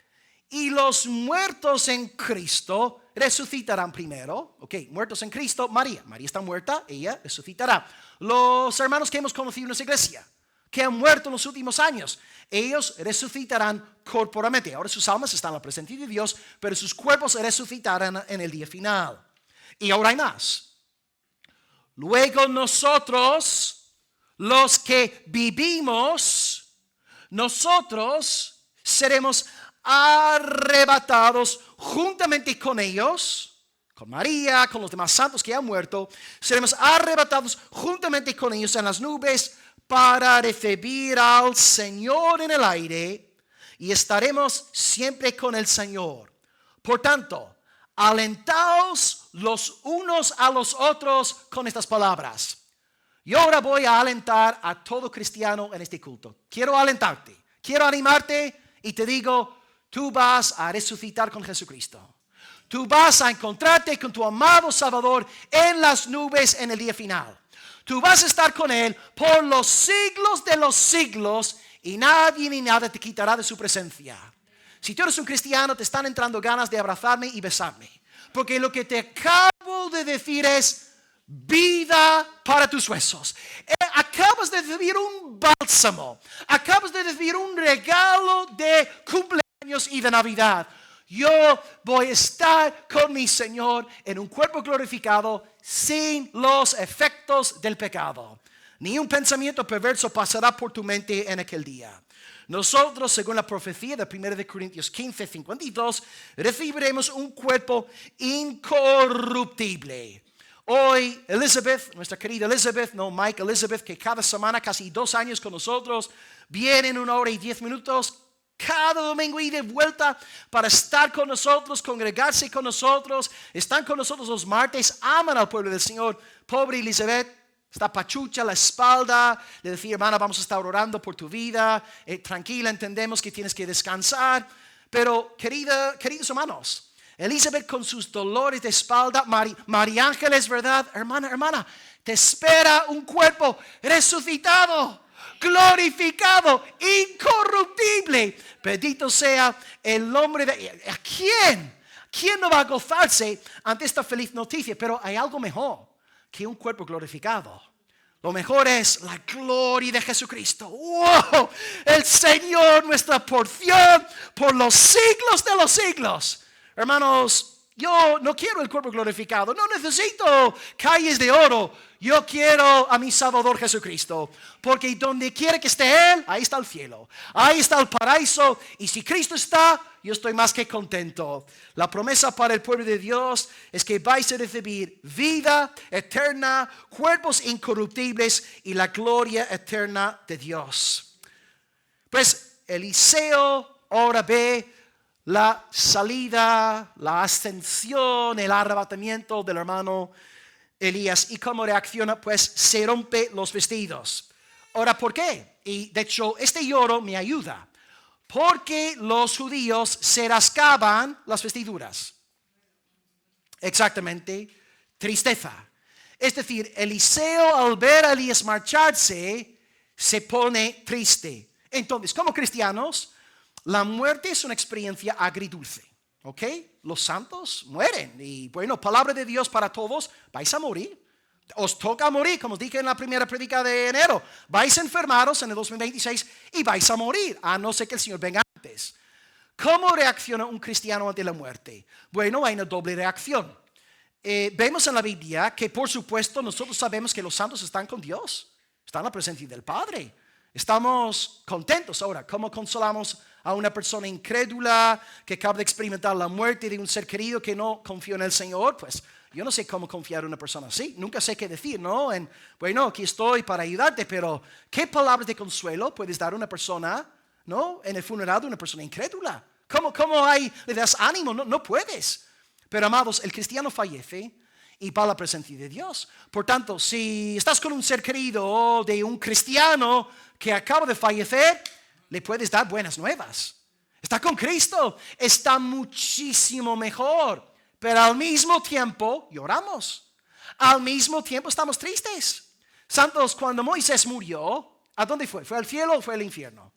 Y los muertos en Cristo resucitarán primero. Ok, muertos en Cristo, María. María está muerta, ella resucitará. Los hermanos que hemos conocido en nuestra iglesia, que han muerto en los últimos años, ellos resucitarán corporalmente. Ahora sus almas están en la presencia de Dios, pero sus cuerpos resucitarán en el día final. Y ahora hay más. Luego nosotros, los que vivimos, nosotros seremos arrebatados juntamente con ellos, con María, con los demás santos que han muerto, seremos arrebatados juntamente con ellos en las nubes para recibir al Señor en el aire y estaremos siempre con el Señor. Por tanto, alentaos los unos a los otros con estas palabras. Yo ahora voy a alentar a todo cristiano en este culto. Quiero alentarte, quiero animarte y te digo, tú vas a resucitar con Jesucristo. Tú vas a encontrarte con tu amado Salvador en las nubes en el día final. Tú vas a estar con Él por los siglos de los siglos y nadie ni nada te quitará de su presencia. Si tú eres un cristiano, te están entrando ganas de abrazarme y besarme. Porque lo que te acabo de decir es vida para tus huesos. Acabas de recibir un bálsamo. Acabas de recibir un regalo de cumpleaños y de Navidad. Yo voy a estar con mi Señor en un cuerpo glorificado sin los efectos del pecado. Ni un pensamiento perverso pasará por tu mente en aquel día. Nosotros, según la profecía de 1 Corintios 15:52, recibiremos un cuerpo incorruptible. Hoy Elizabeth, nuestra querida Elizabeth, no Mike, Elizabeth, que cada semana, casi 2 años con nosotros, viene en 1 hora y 10 minutos, cada domingo y de vuelta para estar con nosotros, congregarse con nosotros. Están con nosotros los martes, aman al pueblo del Señor. Pobre Elizabeth, está pachucha la espalda. Le decía, hermana, vamos a estar orando por tu vida. Tranquila, entendemos que tienes que descansar. Pero, queridos hermanos, Elizabeth con sus dolores de espalda, María Ángeles, ¿verdad? Hermana, te espera un cuerpo resucitado, glorificado, incorruptible. Bendito sea el nombre de... ¿A quién? ¿Quién no va a gozarse ante esta feliz noticia? Pero hay algo mejor que un cuerpo glorificado. Lo mejor es la gloria de Jesucristo. ¡Wow! El Señor, nuestra porción por los siglos de los siglos. Hermanos, yo no quiero el cuerpo glorificado. No necesito calles de oro. Yo quiero a mi Salvador Jesucristo. Porque donde quiera que esté Él, ahí está el cielo. Ahí está el paraíso. Y si Cristo está, yo estoy más que contento. La promesa para el pueblo de Dios es que vais a recibir vida eterna, cuerpos incorruptibles y la gloria eterna de Dios. Pues Eliseo ahora ve la salida, la ascensión, el arrebatamiento del hermano Elías. ¿Y cómo reacciona? Pues se rompe los vestidos. Ahora, ¿por qué? Y de hecho, este lloro me ayuda. Porque los judíos se rascaban las vestiduras. Exactamente, tristeza. Es decir, Eliseo al ver a Elías marcharse, se pone triste. Entonces, como cristianos, la muerte es una experiencia agridulce, ¿ok? Los santos mueren y bueno, palabra de Dios para todos, vais a morir. Os toca morir, como os dije en la primera prédica de enero. Vais a enfermaros en el 2026 y vais a morir, a no ser que el Señor venga antes. ¿Cómo reacciona un cristiano ante la muerte? Bueno, hay una doble reacción. Vemos en la Biblia que por supuesto nosotros sabemos que los santos están con Dios, están en la presencia del Padre. Estamos contentos. Ahora, ¿cómo consolamos a una persona incrédula que acaba de experimentar la muerte de un ser querido que no confió en el Señor? Pues yo no sé cómo confiar en una persona así. Nunca sé qué decir, ¿no? Bueno, aquí estoy para ayudarte, pero ¿qué palabras de consuelo puedes dar a una persona, ¿no? En el funeral de una persona incrédula? ¿Cómo le das ánimo? No puedes. Pero amados, el cristiano fallece y va a la presencia de Dios. Por tanto, si estás con un ser querido de un cristiano que acaba de fallecer, le puedes dar buenas nuevas. Está con Cristo, está muchísimo mejor. Pero al mismo tiempo lloramos. Al mismo tiempo estamos tristes. Santos, cuando Moisés murió, ¿a dónde fue? ¿Fue al cielo o fue al infierno?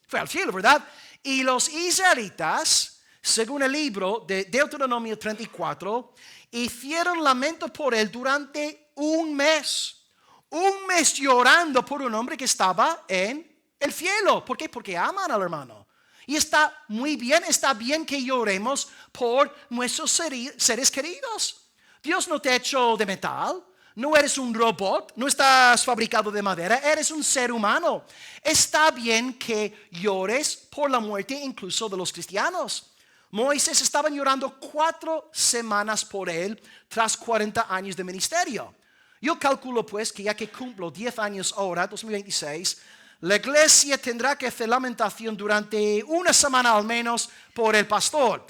Fue al cielo, ¿verdad? Y los israelitas según el libro de Deuteronomio 34, hicieron lamento por él durante un mes. Un mes llorando por un hombre que estaba en el cielo. ¿Por qué? Porque aman al hermano. Y está muy bien, está bien que lloremos por nuestros seres queridos. Dios no te ha hecho de metal, no eres un robot, no estás fabricado de madera, eres un ser humano. Está bien que llores por la muerte incluso de los cristianos. Moisés estaba llorando 4 semanas por él tras 40 años de ministerio. Yo calculo pues que ya que cumplo 10 años ahora, 2026, la iglesia tendrá que hacer lamentación durante una semana al menos por el pastor.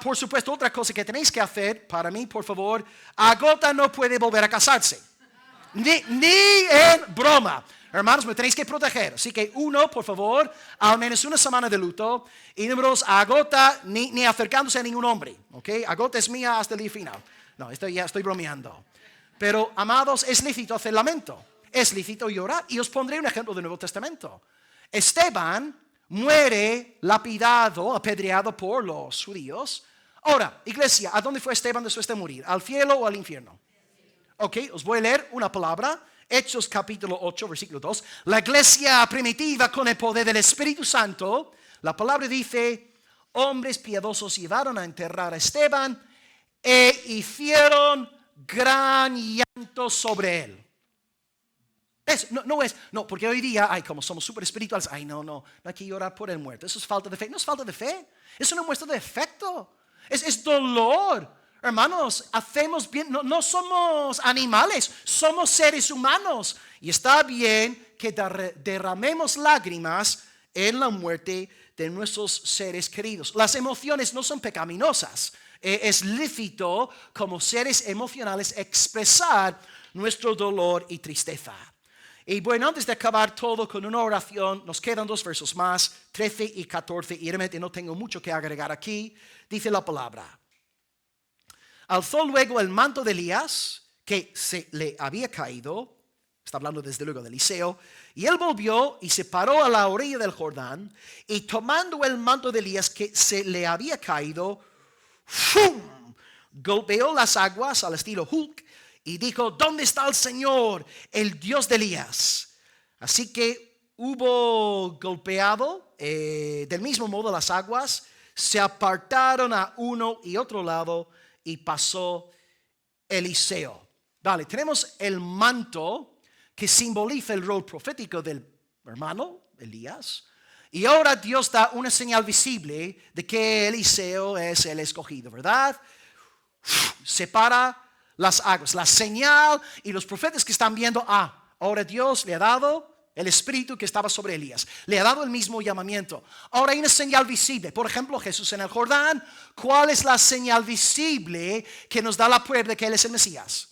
Por supuesto, otra cosa que tenéis que hacer, para mí, por favor, Agota no puede volver a casarse. Ni en broma. Hermanos, me tenéis que proteger. Así que por favor, al menos una semana de luto. Y número 2, Agota ni acercándose a ningún hombre. ¿Okay? Agota es mía hasta el día final. No, estoy bromeando. Pero, amados, es lícito hacer lamento. Es lícito llorar. Y os pondré un ejemplo del Nuevo Testamento. Esteban muere lapidado, apedreado por los judíos. Ahora, iglesia, ¿a dónde fue Esteban después de morir? ¿Al cielo o al infierno? Ok, os voy a leer una palabra. Hechos capítulo 8, versículo 2. La iglesia primitiva con el poder del Espíritu Santo. La palabra dice, hombres piadosos llevaron a enterrar a Esteban e hicieron gran llanto sobre él. No, porque hoy día, como somos súper espirituales, no hay que llorar por el muerto. Eso es falta de fe. No es falta de fe, es una muestra de afecto. Es dolor. Hermanos, hacemos bien, no somos animales, somos seres humanos. Y está bien que derramemos lágrimas en la muerte de nuestros seres queridos. Las emociones no son pecaminosas. Es lícito como seres emocionales expresar nuestro dolor y tristeza. Y bueno, antes de acabar todo con una oración, nos quedan 2 versos más, 13 y 14, y realmente no tengo mucho que agregar aquí. Dice la palabra. Alzó luego el manto de Elías, que se le había caído, está hablando desde luego de Eliseo, y él volvió y se paró a la orilla del Jordán, y tomando el manto de Elías que se le había caído, ¡fum!, golpeó las aguas al estilo Hulk, y dijo, ¿dónde está el Señor, el Dios de Elías? Así que hubo golpeado, del mismo modo las aguas se apartaron a uno y otro lado y pasó Eliseo. Vale, tenemos el manto que simboliza el rol profético del hermano Elías. Y ahora Dios da una señal visible de que Eliseo es el escogido, ¿verdad? Separa las aguas, la señal, y los profetas que están viendo, ahora Dios le ha dado el espíritu que estaba sobre Elías, le ha dado el mismo llamamiento. Ahora hay una señal visible, por ejemplo Jesús en el Jordán. ¿Cuál es la señal visible que nos da la prueba de que Él es el Mesías?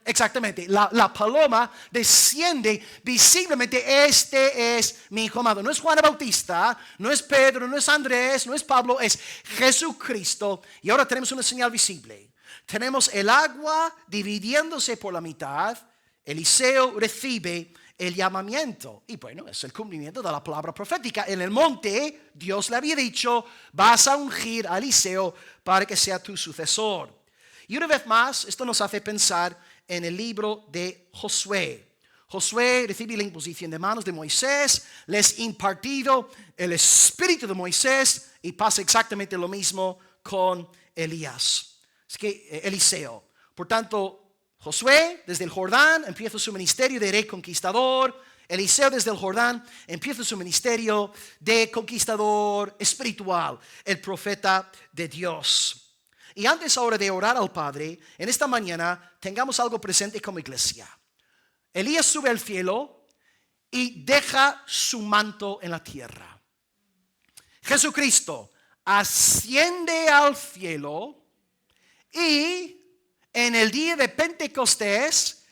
Exactamente, la paloma desciende visiblemente, este es mi hijo amado. No es Juan el Bautista, no es Pedro, no es Andrés, no es Pablo, es Jesucristo. Y ahora tenemos una señal visible. Tenemos el agua dividiéndose por la mitad. Eliseo recibe el llamamiento. Y bueno, es el cumplimiento de la palabra profética. En el monte, Dios le había dicho, vas a ungir a Eliseo para que sea tu sucesor. Y una vez más, esto nos hace pensar en el libro de Josué. Josué recibe la imposición de manos de Moisés, les impartido el espíritu de Moisés, y pasa exactamente lo mismo con Elías. Es que Eliseo. Por tanto, Josué desde el Jordán empieza su ministerio de rey conquistador. Eliseo desde el Jordán empieza su ministerio de conquistador espiritual, el profeta de Dios. Y antes ahora de orar al Padre, en esta mañana tengamos algo presente como iglesia. Elías sube al cielo y deja su manto en la tierra. Jesucristo asciende al cielo y en el día de Pentecostés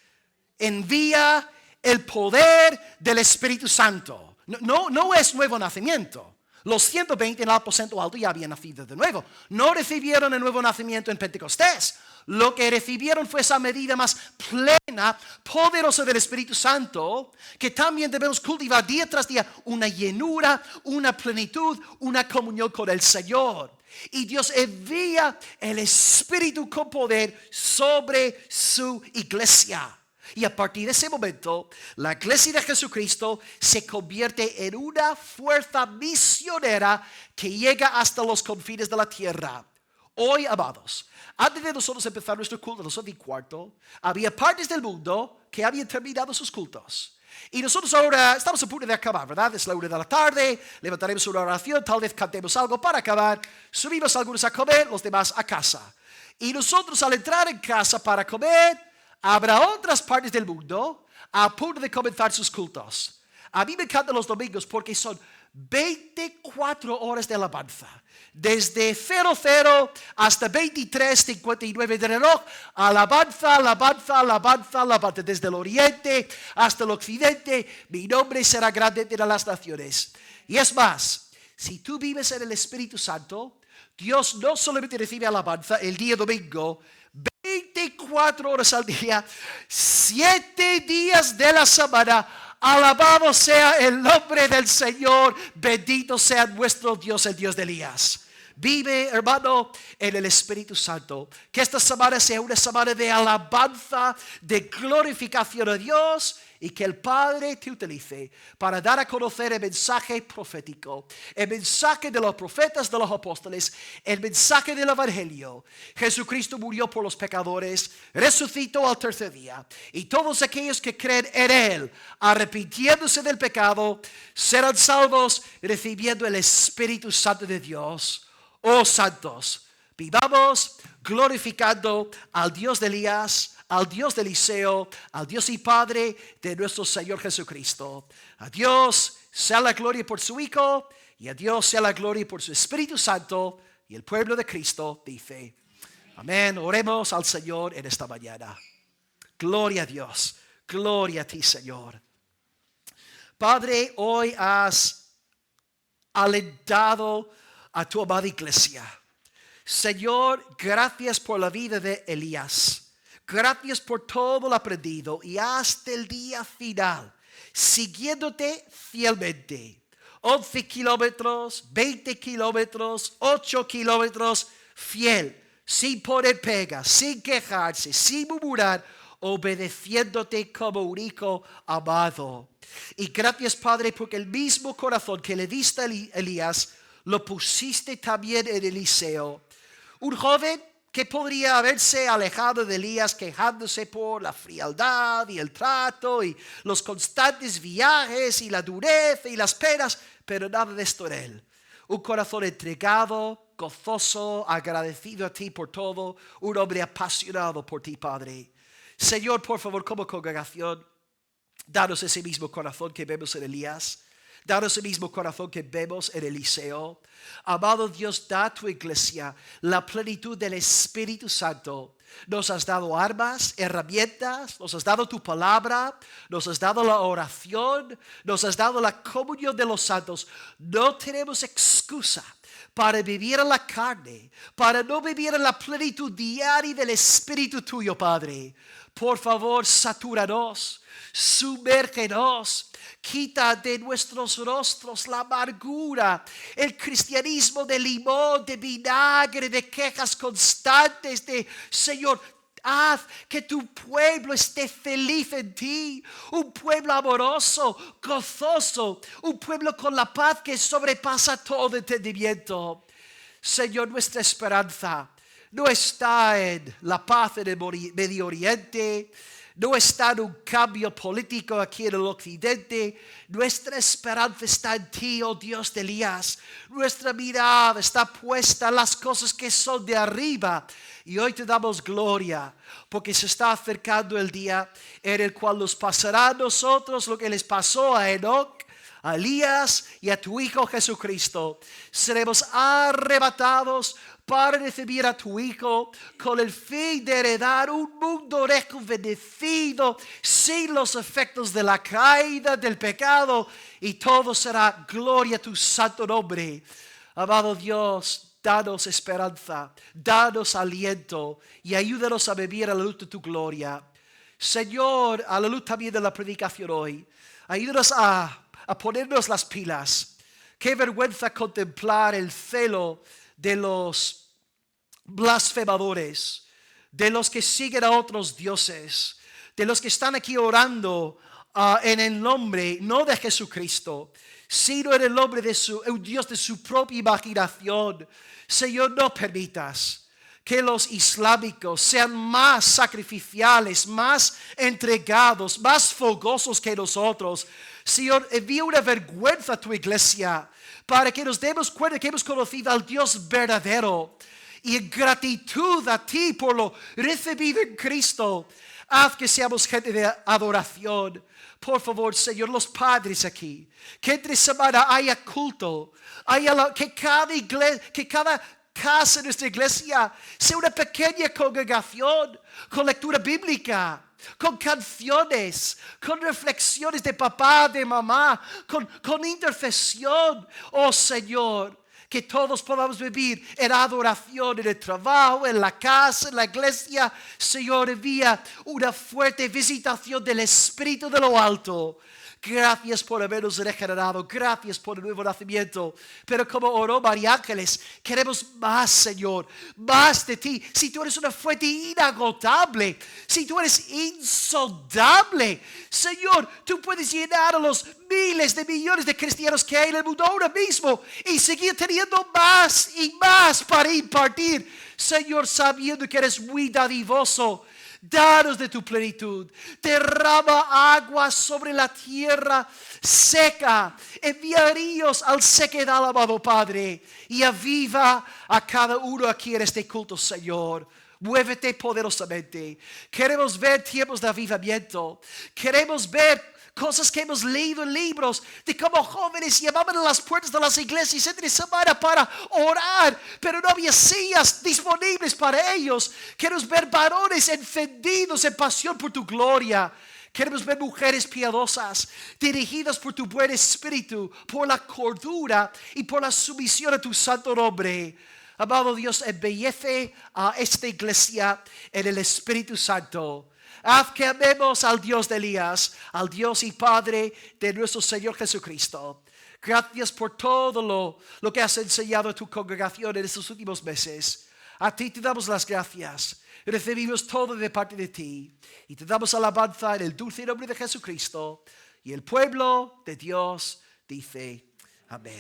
envía el poder del Espíritu Santo. No es nuevo nacimiento. Los 120 en el aposento alto ya habían nacido de nuevo. No recibieron el nuevo nacimiento en Pentecostés. Lo que recibieron fue esa medida más plena, poderosa del Espíritu Santo, que también debemos cultivar día tras día, una llenura, una plenitud, una comunión con el Señor. Y Dios envía el Espíritu con poder sobre su iglesia. Y a partir de ese momento, la iglesia de Jesucristo se convierte en una fuerza misionera que llega hasta los confines de la tierra. Hoy, amados, antes de nosotros empezar nuestro culto a las 11:15, había partes del mundo que habían terminado sus cultos. Y nosotros ahora estamos a punto de acabar, ¿verdad? Es la 1 de la tarde, levantaremos una oración, tal vez cantemos algo para acabar, subimos algunos a comer, los demás a casa. Y nosotros al entrar en casa para comer, habrá otras partes del mundo a punto de comenzar sus cultos. A mí me encantan los domingos porque son 24 horas de alabanza. Desde 00 hasta 23:59 de reloj. Alabanza, alabanza, alabanza, alabanza. Desde el oriente hasta el occidente. Mi nombre será grande entre las naciones. Y es más, si tú vives en el Espíritu Santo, Dios no solamente recibe alabanza el día domingo, 24 horas al día, 7 días de la semana. Alabado sea el nombre del Señor. Bendito sea nuestro Dios, el Dios de Elías. Vive, hermano, en el Espíritu Santo. Que esta semana sea una semana de alabanza, de glorificación a Dios. Y que el Padre te utilice para dar a conocer el mensaje profético, el mensaje de los profetas, de los apóstoles, el mensaje del Evangelio. Jesucristo murió por los pecadores, resucitó al tercer día. Y todos aquellos que creen en Él, arrepintiéndose del pecado, serán salvos recibiendo el Espíritu Santo de Dios. Oh santos, vivamos glorificando al Dios de Elías, al Dios de Eliseo, al Dios y Padre de nuestro Señor Jesucristo. A Dios sea la gloria por su Hijo y a Dios sea la gloria por su Espíritu Santo. Y el pueblo de Cristo dice, amén. Oremos al Señor en esta mañana. Gloria a Dios, gloria a ti, Señor. Padre, hoy has alentado a tu amada iglesia. Señor, gracias por la vida de Elías. Gracias por todo lo aprendido y hasta el día final, siguiéndote fielmente. 11 kilómetros, 20 kilómetros, 8 kilómetros, fiel, sin poner pegas, sin quejarse, sin murmurar, obedeciéndote como un hijo amado. Y gracias, Padre, porque el mismo corazón que le diste a Elías, lo pusiste también en Eliseo. Un joven que podría haberse alejado de Elías quejándose por la frialdad y el trato y los constantes viajes y la dureza y las penas, pero nada de esto en él. Un corazón entregado, gozoso, agradecido a ti por todo, un hombre apasionado por ti, Padre. Señor, por favor, como congregación, danos ese mismo corazón que vemos en Elías. Danos el mismo corazón que vemos en Eliseo. Amado Dios, da a tu iglesia la plenitud del Espíritu Santo. Nos has dado armas, herramientas, nos has dado tu palabra, nos has dado la oración, nos has dado la comunión de los santos. No tenemos excusa para vivir en la carne, para no vivir en la plenitud diaria del Espíritu tuyo, Padre. Por favor, satúranos, sumérgenos. Quita de nuestros rostros la amargura, el cristianismo de limón, de vinagre, de quejas constantes, de Señor, haz que tu pueblo esté feliz en ti, un pueblo amoroso, gozoso, un pueblo con la paz que sobrepasa todo entendimiento. Señor, nuestra esperanza no está en la paz en el Medio Oriente, no está en un cambio político aquí en el occidente. Nuestra esperanza está en ti, oh Dios de Elías. Nuestra mirada está puesta en las cosas que son de arriba. Y hoy te damos gloria, porque se está acercando el día en el cual nos pasará a nosotros lo que les pasó a Enoc, a Elías y a tu Hijo Jesucristo. Seremos arrebatados para recibir a tu Hijo con el fin de heredar un mundo rejuvenecido sin los efectos de la caída del pecado, y todo será gloria a tu santo nombre. Amado Dios, danos esperanza, danos aliento y ayúdanos a vivir a la luz de tu gloria. Señor, a la luz también de la predicación hoy, ayúdanos a ponernos las pilas. Qué vergüenza contemplar el celo de los blasfemadores, de los que siguen a otros dioses, de los que están aquí orando en el nombre no de Jesucristo, sino en el nombre de un Dios de su propia imaginación. Señor, no permitas que los islámicos sean más sacrificiales, más entregados, más fogosos que nosotros. Señor, envía una vergüenza a tu iglesia para que nos demos cuenta que hemos conocido al Dios verdadero. Y en gratitud a ti por lo recibido en Cristo, haz que seamos gente de adoración. Por favor, Señor, los padres aquí, que entre semana haya culto, que cada casa de nuestra iglesia sea una pequeña congregación con lectura bíblica, con canciones, con reflexiones de papá, de mamá, con intercesión. Oh Señor, que todos podamos vivir en adoración, en el trabajo, en la casa, en la iglesia. Señor, envía una fuerte visitación del Espíritu de lo alto. Gracias por habernos regenerado. Gracias por el nuevo nacimiento. Pero como oró María Ángeles, queremos más, Señor. Más de ti. Si tú eres una fuente inagotable, si tú eres insondable, Señor, tú puedes llenar a los miles de millones de cristianos que hay en el mundo ahora mismo y seguir teniendo más y más para impartir. Señor, sabiendo que eres muy dadivoso, danos de tu plenitud. Derrama agua sobre la tierra seca. Envía ríos al sequedal, amado Padre. Y aviva a cada uno aquí en este culto, Señor. Muévete poderosamente. Queremos ver tiempos de avivamiento. Queremos ver cosas que hemos leído en libros de cómo jóvenes llevaban a las puertas de las iglesias entre semana para orar, pero no había sillas disponibles para ellos. Queremos ver varones encendidos en pasión por tu gloria. Queremos ver mujeres piadosas, dirigidas por tu buen espíritu, por la cordura y por la sumisión a tu santo nombre. Amado Dios, embellece a esta iglesia en el Espíritu Santo. Haz que amemos al Dios de Elías, al Dios y Padre de nuestro Señor Jesucristo. Gracias por todo lo que has enseñado a tu congregación en estos últimos meses. A ti te damos las gracias. Recibimos todo de parte de ti. Y te damos alabanza en el dulce nombre de Jesucristo. Y el pueblo de Dios dice amén.